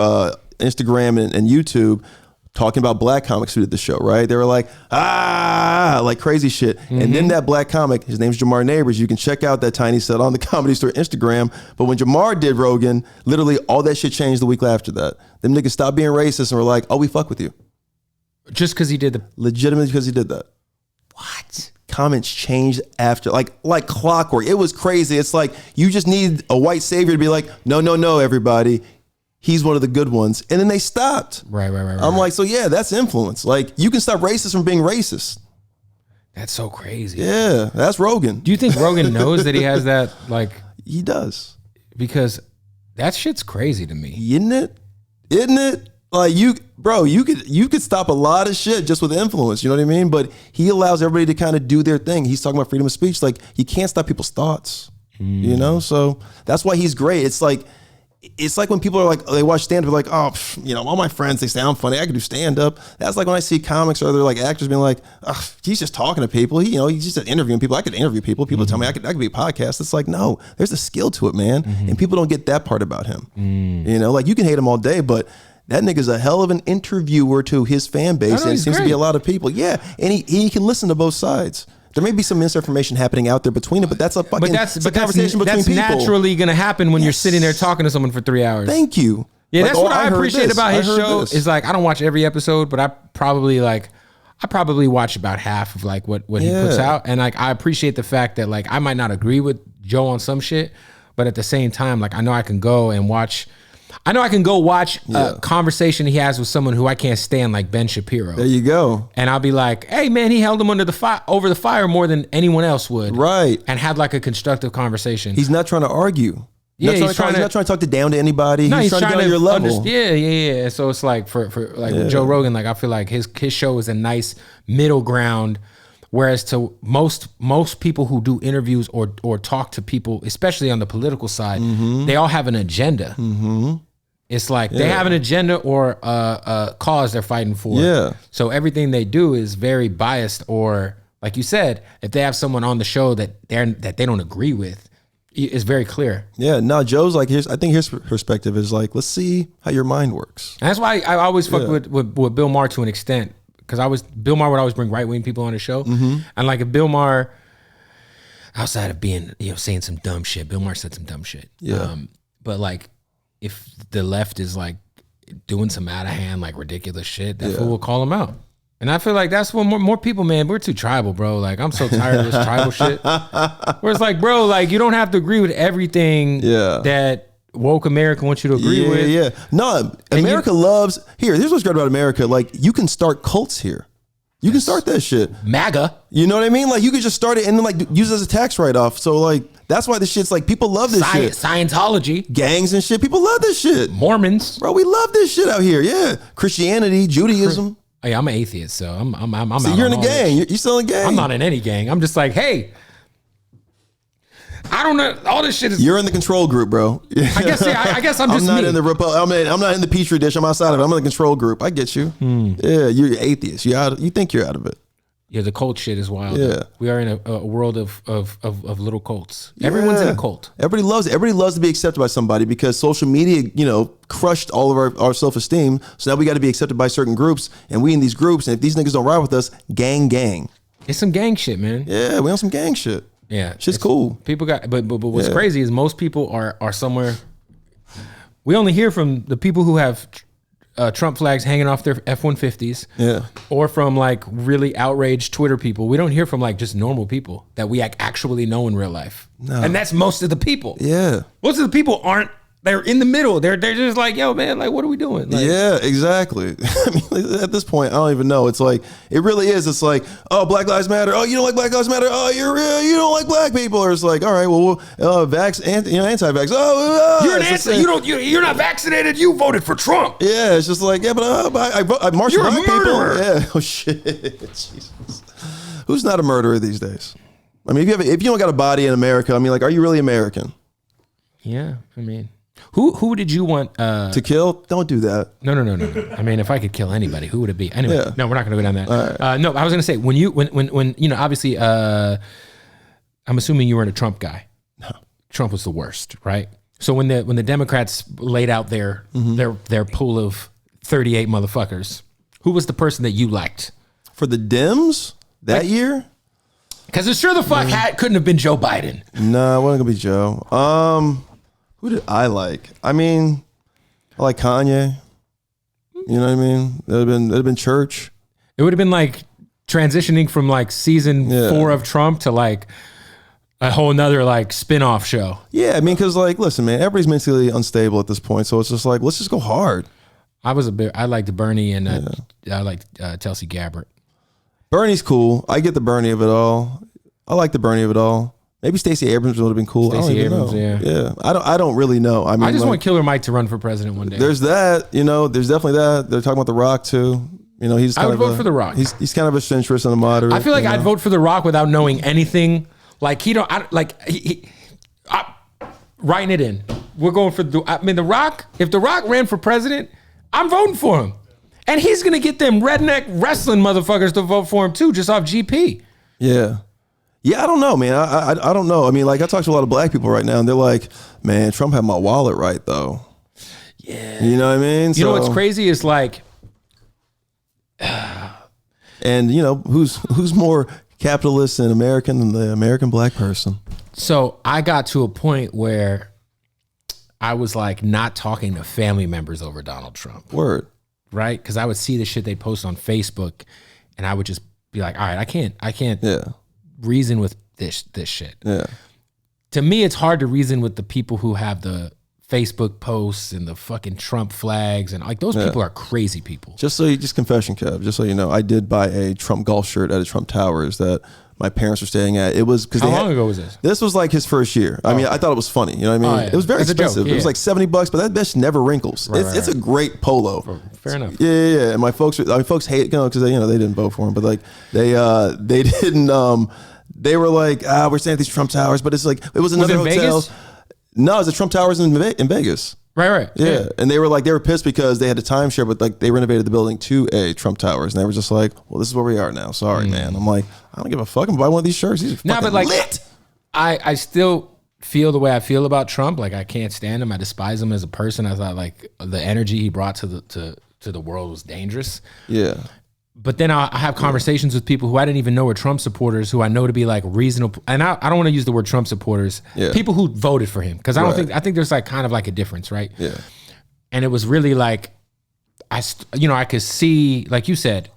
Instagram and YouTube, talking about black comics who did the show, right? They were like, like crazy shit. And then that black comic, his name's Jamar Neighbors. You can check out that Tiny Set on the Comedy Store Instagram. But when Jamar did Rogan, literally all that shit changed the week after that. Them niggas stopped being racist and were like, oh, we fuck with you. Just because he did legitimately because he did that. What? comments changed after, like clockwork. It was crazy. It's like you just need a white savior to be like, no, everybody. He's one of the good ones. And then they stopped. Right. I'm like, so yeah, that's influence. Like, you can stop racists from being racist. That's so crazy. Yeah, that's Rogan. Do you think Rogan knows that he has that, like... He does. Because that shit's crazy to me. Isn't it? Like, you could stop a lot of shit just with influence, you know what I mean? But he allows everybody to kind of do their thing. He's talking about freedom of speech. Like, you can't stop people's thoughts, you know? So that's why he's great. It's like when people are like, they watch stand-up, like, oh, all my friends, they sound funny. I can do stand-up. That's like when I see comics or other like actors being like, oh, he's just talking to people. He's just interviewing people. I could interview people. People tell me I could be a podcast. It's like, no, there's a skill to it, man. And people don't get that part about him. Like, you can hate him all day, but that nigga's a hell of an interviewer to his fan base. And it seems to be a lot of people. Yeah. And he can listen to both sides. There may be some misinformation happening out there between it, but that's a fucking conversation between people. That's naturally going to happen when you're sitting there talking to someone for 3 hours. Thank you. Yeah, that's what I appreciate about his show. Is like, I don't watch every episode, but I probably watch about half of like what he puts out. And like, I appreciate the fact that like, I might not agree with Joe on some shit, but at the same time, like, I know I can go watch a conversation he has with someone who I can't stand, like Ben Shapiro. There you go. And I'll be like, hey man, he held him over the fire more than anyone else would. Right. And had like a constructive conversation. He's not trying to argue. Yeah, he's not trying to talk down to anybody. No, he's trying to get on your level. Yeah. So it's like for with Joe Rogan, like I feel like his show is a nice middle ground. Whereas to most people who do interviews or talk to people, especially on the political side, they all have an agenda. It's like they have an agenda or a cause they're fighting for. Yeah. So everything they do is very biased, or like you said, if they have someone on the show that they don't agree with, it's very clear. Yeah. No, Joe's like, I think his perspective is like, let's see how your mind works. And that's why I always fuck with Bill Maher to an extent. Because Bill Maher would always bring right wing people on the show, and like if Bill Maher, outside of being saying some dumb shit, Bill Maher said some dumb shit. Yeah. But like if the left is like doing some out of hand like ridiculous shit, that fool will call him out. And I feel like that's what more people, man, we're too tribal, bro. Like I'm so tired of this tribal shit. Where it's like, bro, like you don't have to agree with everything that woke America wants you to agree with. Yeah. No, America loves here's what's great about America. Like you can start cults here. You can start that shit. MAGA. You know what I mean? Like you could just start it and then like use it as a tax write-off. So like that's why this shit's like people love this shit. Scientology. Gangs and shit. People love this shit. Mormons. Bro, we love this shit out here. Yeah. Christianity, Judaism. Hey, I'm an atheist, so I'm so out. You're in a gang. You're still in a gang. I'm not in any gang. I'm just like, hey, I don't know. All this shit is. You're in the control group, bro. I guess I'm just. I'm not in the I'm not in the petri dish. I'm outside of it. I'm in the control group. I get you. Yeah, you're atheist. You think you're out of it. Yeah, the cult shit is wild. Yeah, we are in a world of little cults. Everyone's in a cult. Everybody loves to be accepted by somebody because social media, crushed all of our self-esteem. So now we got to be accepted by certain groups, and we in these groups. And if these niggas don't ride with us, gang. It's some gang shit, man. Yeah, we on some gang shit. Yeah, shit's cool. People got, but what's crazy is most people are somewhere. We only hear from the people who have Trump flags hanging off their F-150s, or from like really outraged Twitter people. We don't hear from like just normal people that we actually know in real life, and that's most of the people. Yeah, most of the people aren't. They're in the middle. They're just like, yo, man, like, what are we doing? Like, yeah, exactly. I mean, at this point, I don't even know. It's like, it really is. It's like, oh, Black Lives Matter. Oh, you don't like Black Lives Matter. Oh, you don't like black people. Or it's like, all right, well, anti-vax. You're not vaccinated. You voted for Trump. Yeah, it's just like, yeah, but I marched with black people. Yeah. Oh shit. Jesus. Who's not a murderer these days? I mean, if you don't got a body in America, I mean, like, are you really American? Yeah, I mean. Who did you want to kill? Don't do that. No. I mean, if I could kill anybody, who would it be? Anyway, no, we're not going to go down that. Right. No, I was going to say when obviously, I'm assuming you weren't a Trump guy. No, Trump was the worst, right? So when the Democrats laid out their pool of 38 motherfuckers, who was the person that you liked for the Dems that year? Because it sure the fuck couldn't have been Joe Biden. No, it wasn't gonna be Joe. Who did I like? I mean, I like Kanye. You know what I mean? It'd have been Church. It would have been like transitioning from like season 4 of Trump to like a whole nother like spin-off show. Yeah, I mean, because like, listen, man, everybody's mentally unstable at this point, so it's just like, let's just go hard. I liked Bernie and I liked Tulsi Gabbard. Bernie's cool. I get the Bernie of it all. I like the Bernie of it all. Maybe Stacey Abrams would have been cool. Stacey Abrams, yeah. I don't really know. I mean, I just want Killer Mike to run for president one day. There's that, there's definitely that. They're talking about The Rock too. He's kind I would vote for The Rock. He's kind of a centrist and a moderate. I feel like I'd vote for The Rock without knowing anything. Like writing it in. We're going for The Rock. If The Rock ran for president, I'm voting for him. And he's going to get them redneck wrestling motherfuckers to vote for him too, just off GP. Yeah. Yeah, I don't know, man. I don't know. I mean, like, I talk to a lot of black people right now, and they're like, man, Trump had my wallet right, though. Yeah. You know what I mean? You know what's crazy is like... and, who's more capitalist and American than the American black person? So I got to a point where I was like not talking to family members over Donald Trump. Word. Right? Because I would see the shit they post on Facebook, and I would just be like, all right, I can't reason with this shit. Yeah. To me, it's hard to reason with the people who have the Facebook posts and the fucking Trump flags, and like those people are crazy people. Just confession, Kev, just so you know, I did buy a Trump golf shirt at a Trump Towers that my parents were staying at. It was because how long ago was this? This was like his first year. I mean, I thought it was funny. You know what I mean? Yeah. It was very expensive. It was like $70, but that bitch never wrinkles. Right, it's a great polo. Fair enough. Yeah. And my folks hate because they didn't vote for him, but like they didn't. They were like, we're staying at these Trump Towers, but it's like it was another hotel. Vegas? No, it's the Trump Towers in Vegas. Right. Yeah. And they were pissed because they had a timeshare, but like they renovated the building to a Trump Towers, and they were just like, well, this is where we are now. Sorry, man. I'm like, I don't give a fuck. I'm buy one of these shirts. These are fucking but like, lit. I still feel the way I feel about Trump. Like I can't stand him. I despise him as a person. I thought like the energy he brought to the world was dangerous. Yeah. But then I have conversations with people who I didn't even know were Trump supporters, who I know to be like reasonable. And I don't want to use the word Trump supporters. Yeah. People who voted for him, because I think there's like kind of like a difference, right? Yeah. And it was really like, I could see, like you said,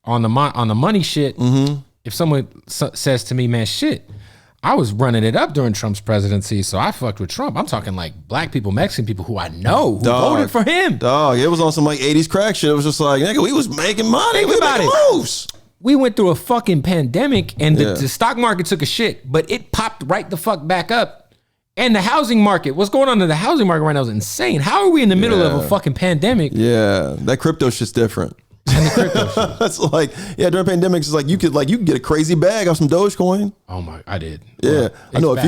on the money shit. Mm-hmm. If someone says to me, man, shit, I was running it up during Trump's presidency, so I fucked with Trump. I'm talking like black people, Mexican people who I know who voted for him. Dog, it was on some like 80s crack shit. It was just like, nigga, we was making money. We making moves. We went through a fucking pandemic, and the stock market took a shit, but it popped right the fuck back up. And the housing market, what's going on in the housing market right now is insane. How are we in the middle of a fucking pandemic? Yeah, that crypto shit's different. And the crypto shit. That's like, during pandemics, it's like you could get a crazy bag off some Dogecoin. Oh my, I did. Yeah, well, I know a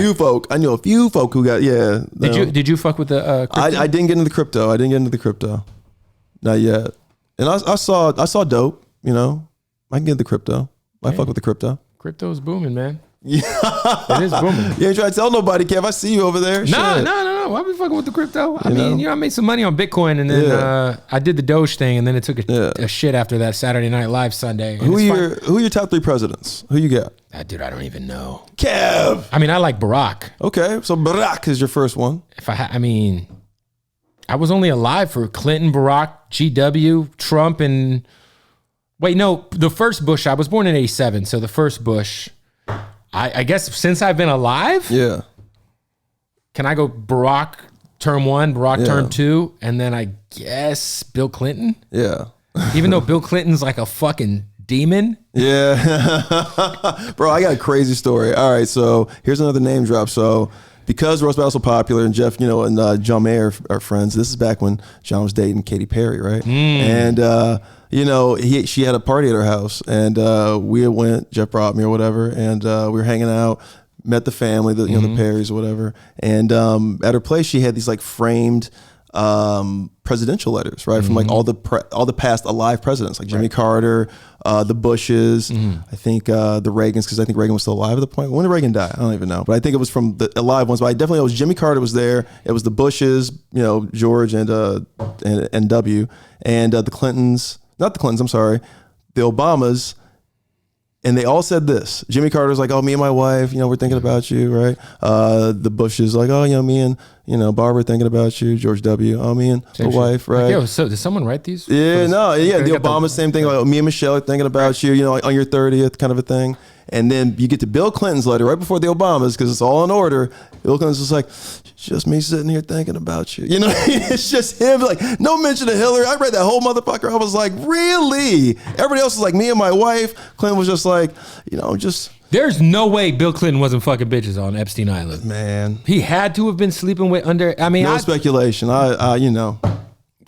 few folk who got, Did you fuck with the crypto? I didn't get into the crypto. Not yet. And I saw dope, I can get into the crypto. I fuck with the crypto. Crypto's booming, man. Yeah. It is booming. You ain't trying to tell nobody, Kev. I see you over there. No. Why be fucking with the crypto? I mean, I made some money on Bitcoin, and then I did the Doge thing, and then it took a shit after that Saturday Night Live Sunday. Who are your top 3 presidents? Who you got? Dude, I don't even know. Kev. I mean, I like Barack. Okay, so Barack is your first one. I was only alive for Clinton, Barack, GW, Trump, and the first Bush. I was born in '87, so the first Bush. I guess since I've been alive, can I go Barack term 1, Barack term 2, and then I guess Bill Clinton? Yeah. Even though Bill Clinton's like a fucking demon. Yeah. Bro, I got a crazy story. All right, so here's another name drop. So because Roast Battle's so popular, and Jeff, and John Mayer are friends, this is back when John was dating Katy Perry, right? And she had a party at her house, and we went. Jeff brought me or whatever, and we were hanging out. Met the family, the Perrys or whatever, and at her place she had these like framed presidential letters, right, from like all the past alive presidents, like Jimmy Carter, the Bushes, I think the Reagans, because I think Reagan was still alive at the point. When did Reagan die? I don't even know, but I think it was from the alive ones. But I definitely know it was Jimmy Carter was there. It was the Bushes, George and W, and the Clintons. Not the Clintons, I'm sorry. The Obamas, And they all said this. Jimmy Carter's like, oh, me and my wife, we're thinking about you, right? The Bushes like, oh, me and, Barbara thinking about you. George W. Oh, me and the wife, right? Like, so did someone write these? Yeah, the Obama, same thing. Like, me and Michelle are thinking about you, on your 30th kind of a thing. And then you get to Bill Clinton's letter right before the Obamas because it's all in order. Bill Clinton's just like, it's just me sitting here thinking about you. It's just him. Like, no mention of Hillary. I read that whole motherfucker. I was like, really? Everybody else was like, me and my wife. Clinton was just like, just... There's no way Bill Clinton wasn't fucking bitches on Epstein Island. Man. He had to have been sleeping with under... No speculation. Shout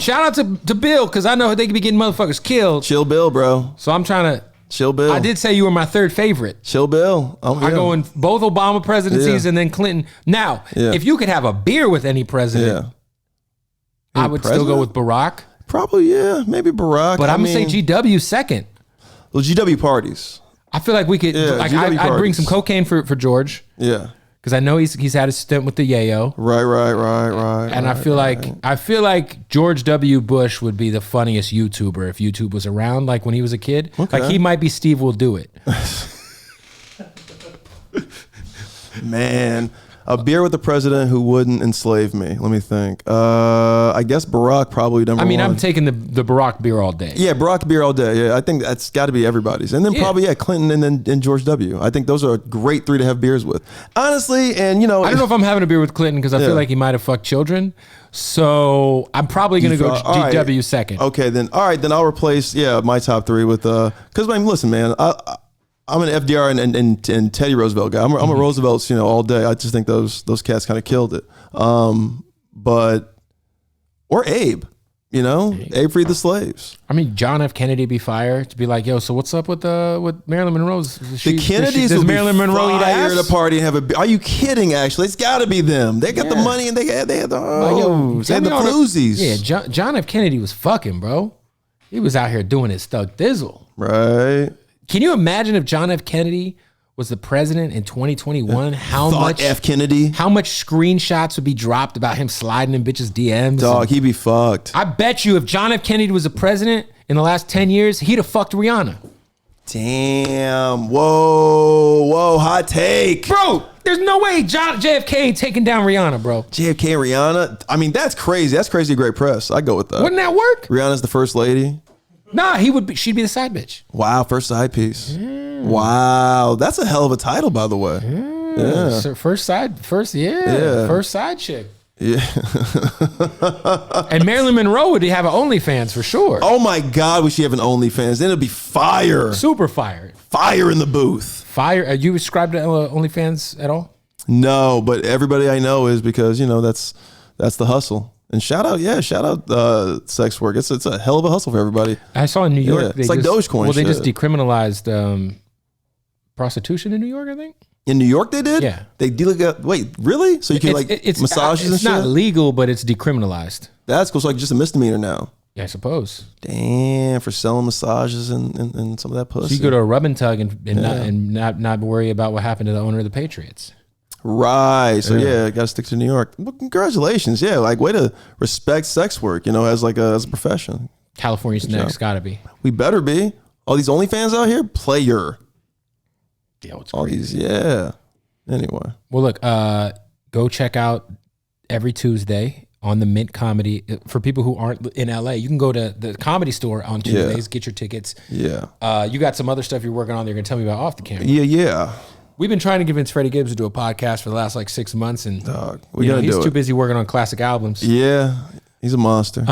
out to Bill because I know they could be getting motherfuckers killed. Chill Bill, bro. So I'm trying to... Chill Bill. I did say you were my third favorite. Chill Bill. I go in both Obama presidencies and then Clinton. Now, if you could have a beer with any president, I would still go with Barack. Probably, maybe Barack. But I'm going to say GW second. Well, GW parties. I feel like we could, I'd bring some cocaine for George. Yeah. Because I know he's had a stint with the yayo. Right. And I feel like George W. Bush would be the funniest YouTuber if YouTube was around, like when he was a kid. Okay. Like he might be Steve Will Do It. Man, a beer with the president who wouldn't enslave me. Let me think. I guess Barack probably number one. I'm taking the Barack beer all day. Yeah, Barack beer all day. Yeah, I think that's got to be everybody's. And then probably Clinton and George W. I think those are a great three to have beers with. Honestly, and I don't know if I'm having a beer with Clinton because I feel like he might have fucked children. So I'm probably going to go GW second. Okay, then then I'll replace my top three with because listen, man, I'm an FDR and Teddy Roosevelt guy. I'm a Roosevelt's, all day. I just think those cats kind of killed it. Or Abe, Abe freed the slaves. I mean, John F. Kennedy be fired to be like, yo, so what's up with Marilyn Monroe's? The Kennedys does Marilyn Monroe eat ass? At a party and have are you kidding? Actually, it's got to be them. They got the money and they had the floozies. Yeah, John F. Kennedy was fucking, bro. He was out here doing his thug thizzle. Right. Can you imagine if John F. Kennedy was the president in 2021? How much screenshots would be dropped about him sliding in bitches' DMs? Dog, he'd be fucked. I bet you if John F. Kennedy was the president in the last 10 years, he'd have fucked Rihanna. Damn. Whoa, hot take. Bro, there's no way JFK ain't taking down Rihanna, bro. JFK and Rihanna? I mean, that's crazy. That's crazy great press. I'd go with that. Wouldn't that work? Rihanna's the first lady. Nah, she'd be the side bitch. Wow, first side piece. Wow, that's a hell of a title, by the way. So first side chick. Yeah. And Marilyn Monroe would have an OnlyFans for sure. Oh my God, would she have an OnlyFans? Then it'd be fire. Super fire. Fire in the booth. Fire. Are you subscribed to OnlyFans at all? No, but everybody I know is because, that's the hustle. And shout out sex work. It's a hell of a hustle for everybody. I saw in New York. It's like Dogecoin. Well, they just decriminalized prostitution in New York, I think. In New York they did? Yeah. They wait, really? So you can massages and shit? It's not legal, but it's decriminalized. That's cool. So like just a misdemeanor now. Yeah, I suppose. Damn, for selling massages and some of that pussy. So you go to a rub and tug and not worry about what happened to the owner of the Patriots. Right. So got to stick to New York. Well, congratulations. Yeah, like way to respect sex work, as a profession. California's next, gotta be. We better be. All these OnlyFans out here, player. Yeah, it's all crazy. These, Anyway. Well, look, go check out every Tuesday on the Mint Comedy. For people who aren't in LA, you can go to the Comedy Store on Tuesdays, get your tickets. Yeah. You got some other stuff you're working on that you're gonna tell me about off the camera. Yeah. We've been trying to convince Freddie Gibbs to do a podcast for the last 6 months, and he's too busy working on classic albums. Yeah, he's a monster.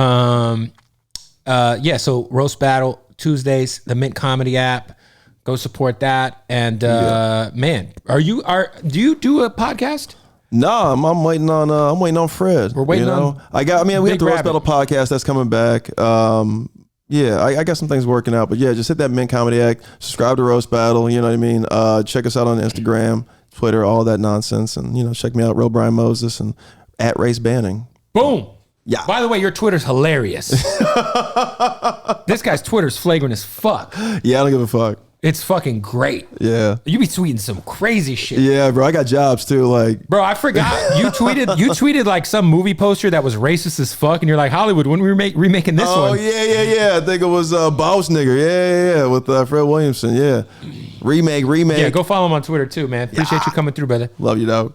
So Roast Battle Tuesdays, the Mint Comedy app. Go support that. And man, do you do a podcast? No, I'm waiting on Fred. We're waiting on. We have the Roast Battle podcast that's coming back. I got some things working out, but just hit that Mint Comedy Act, subscribe to Roast Battle, you know what I mean? Check us out on Instagram, Twitter, all that nonsense. And, check me out, Real Brian Moses and at Race Banning. Boom. Yeah. By the way, your Twitter's hilarious. This guy's Twitter's flagrant as fuck. Yeah, I don't give a fuck. It's fucking great. Yeah. You be tweeting some crazy shit. Yeah, bro. I got jobs too. Bro, I forgot. You tweeted some movie poster that was racist as fuck, and you're like, Hollywood, when we remaking this one? Oh, yeah. I think it was Boss Nigger. Yeah. With Fred Williamson. Yeah. Remake. Yeah, go follow him on Twitter too, man. Appreciate you coming through, brother. Love you, dog.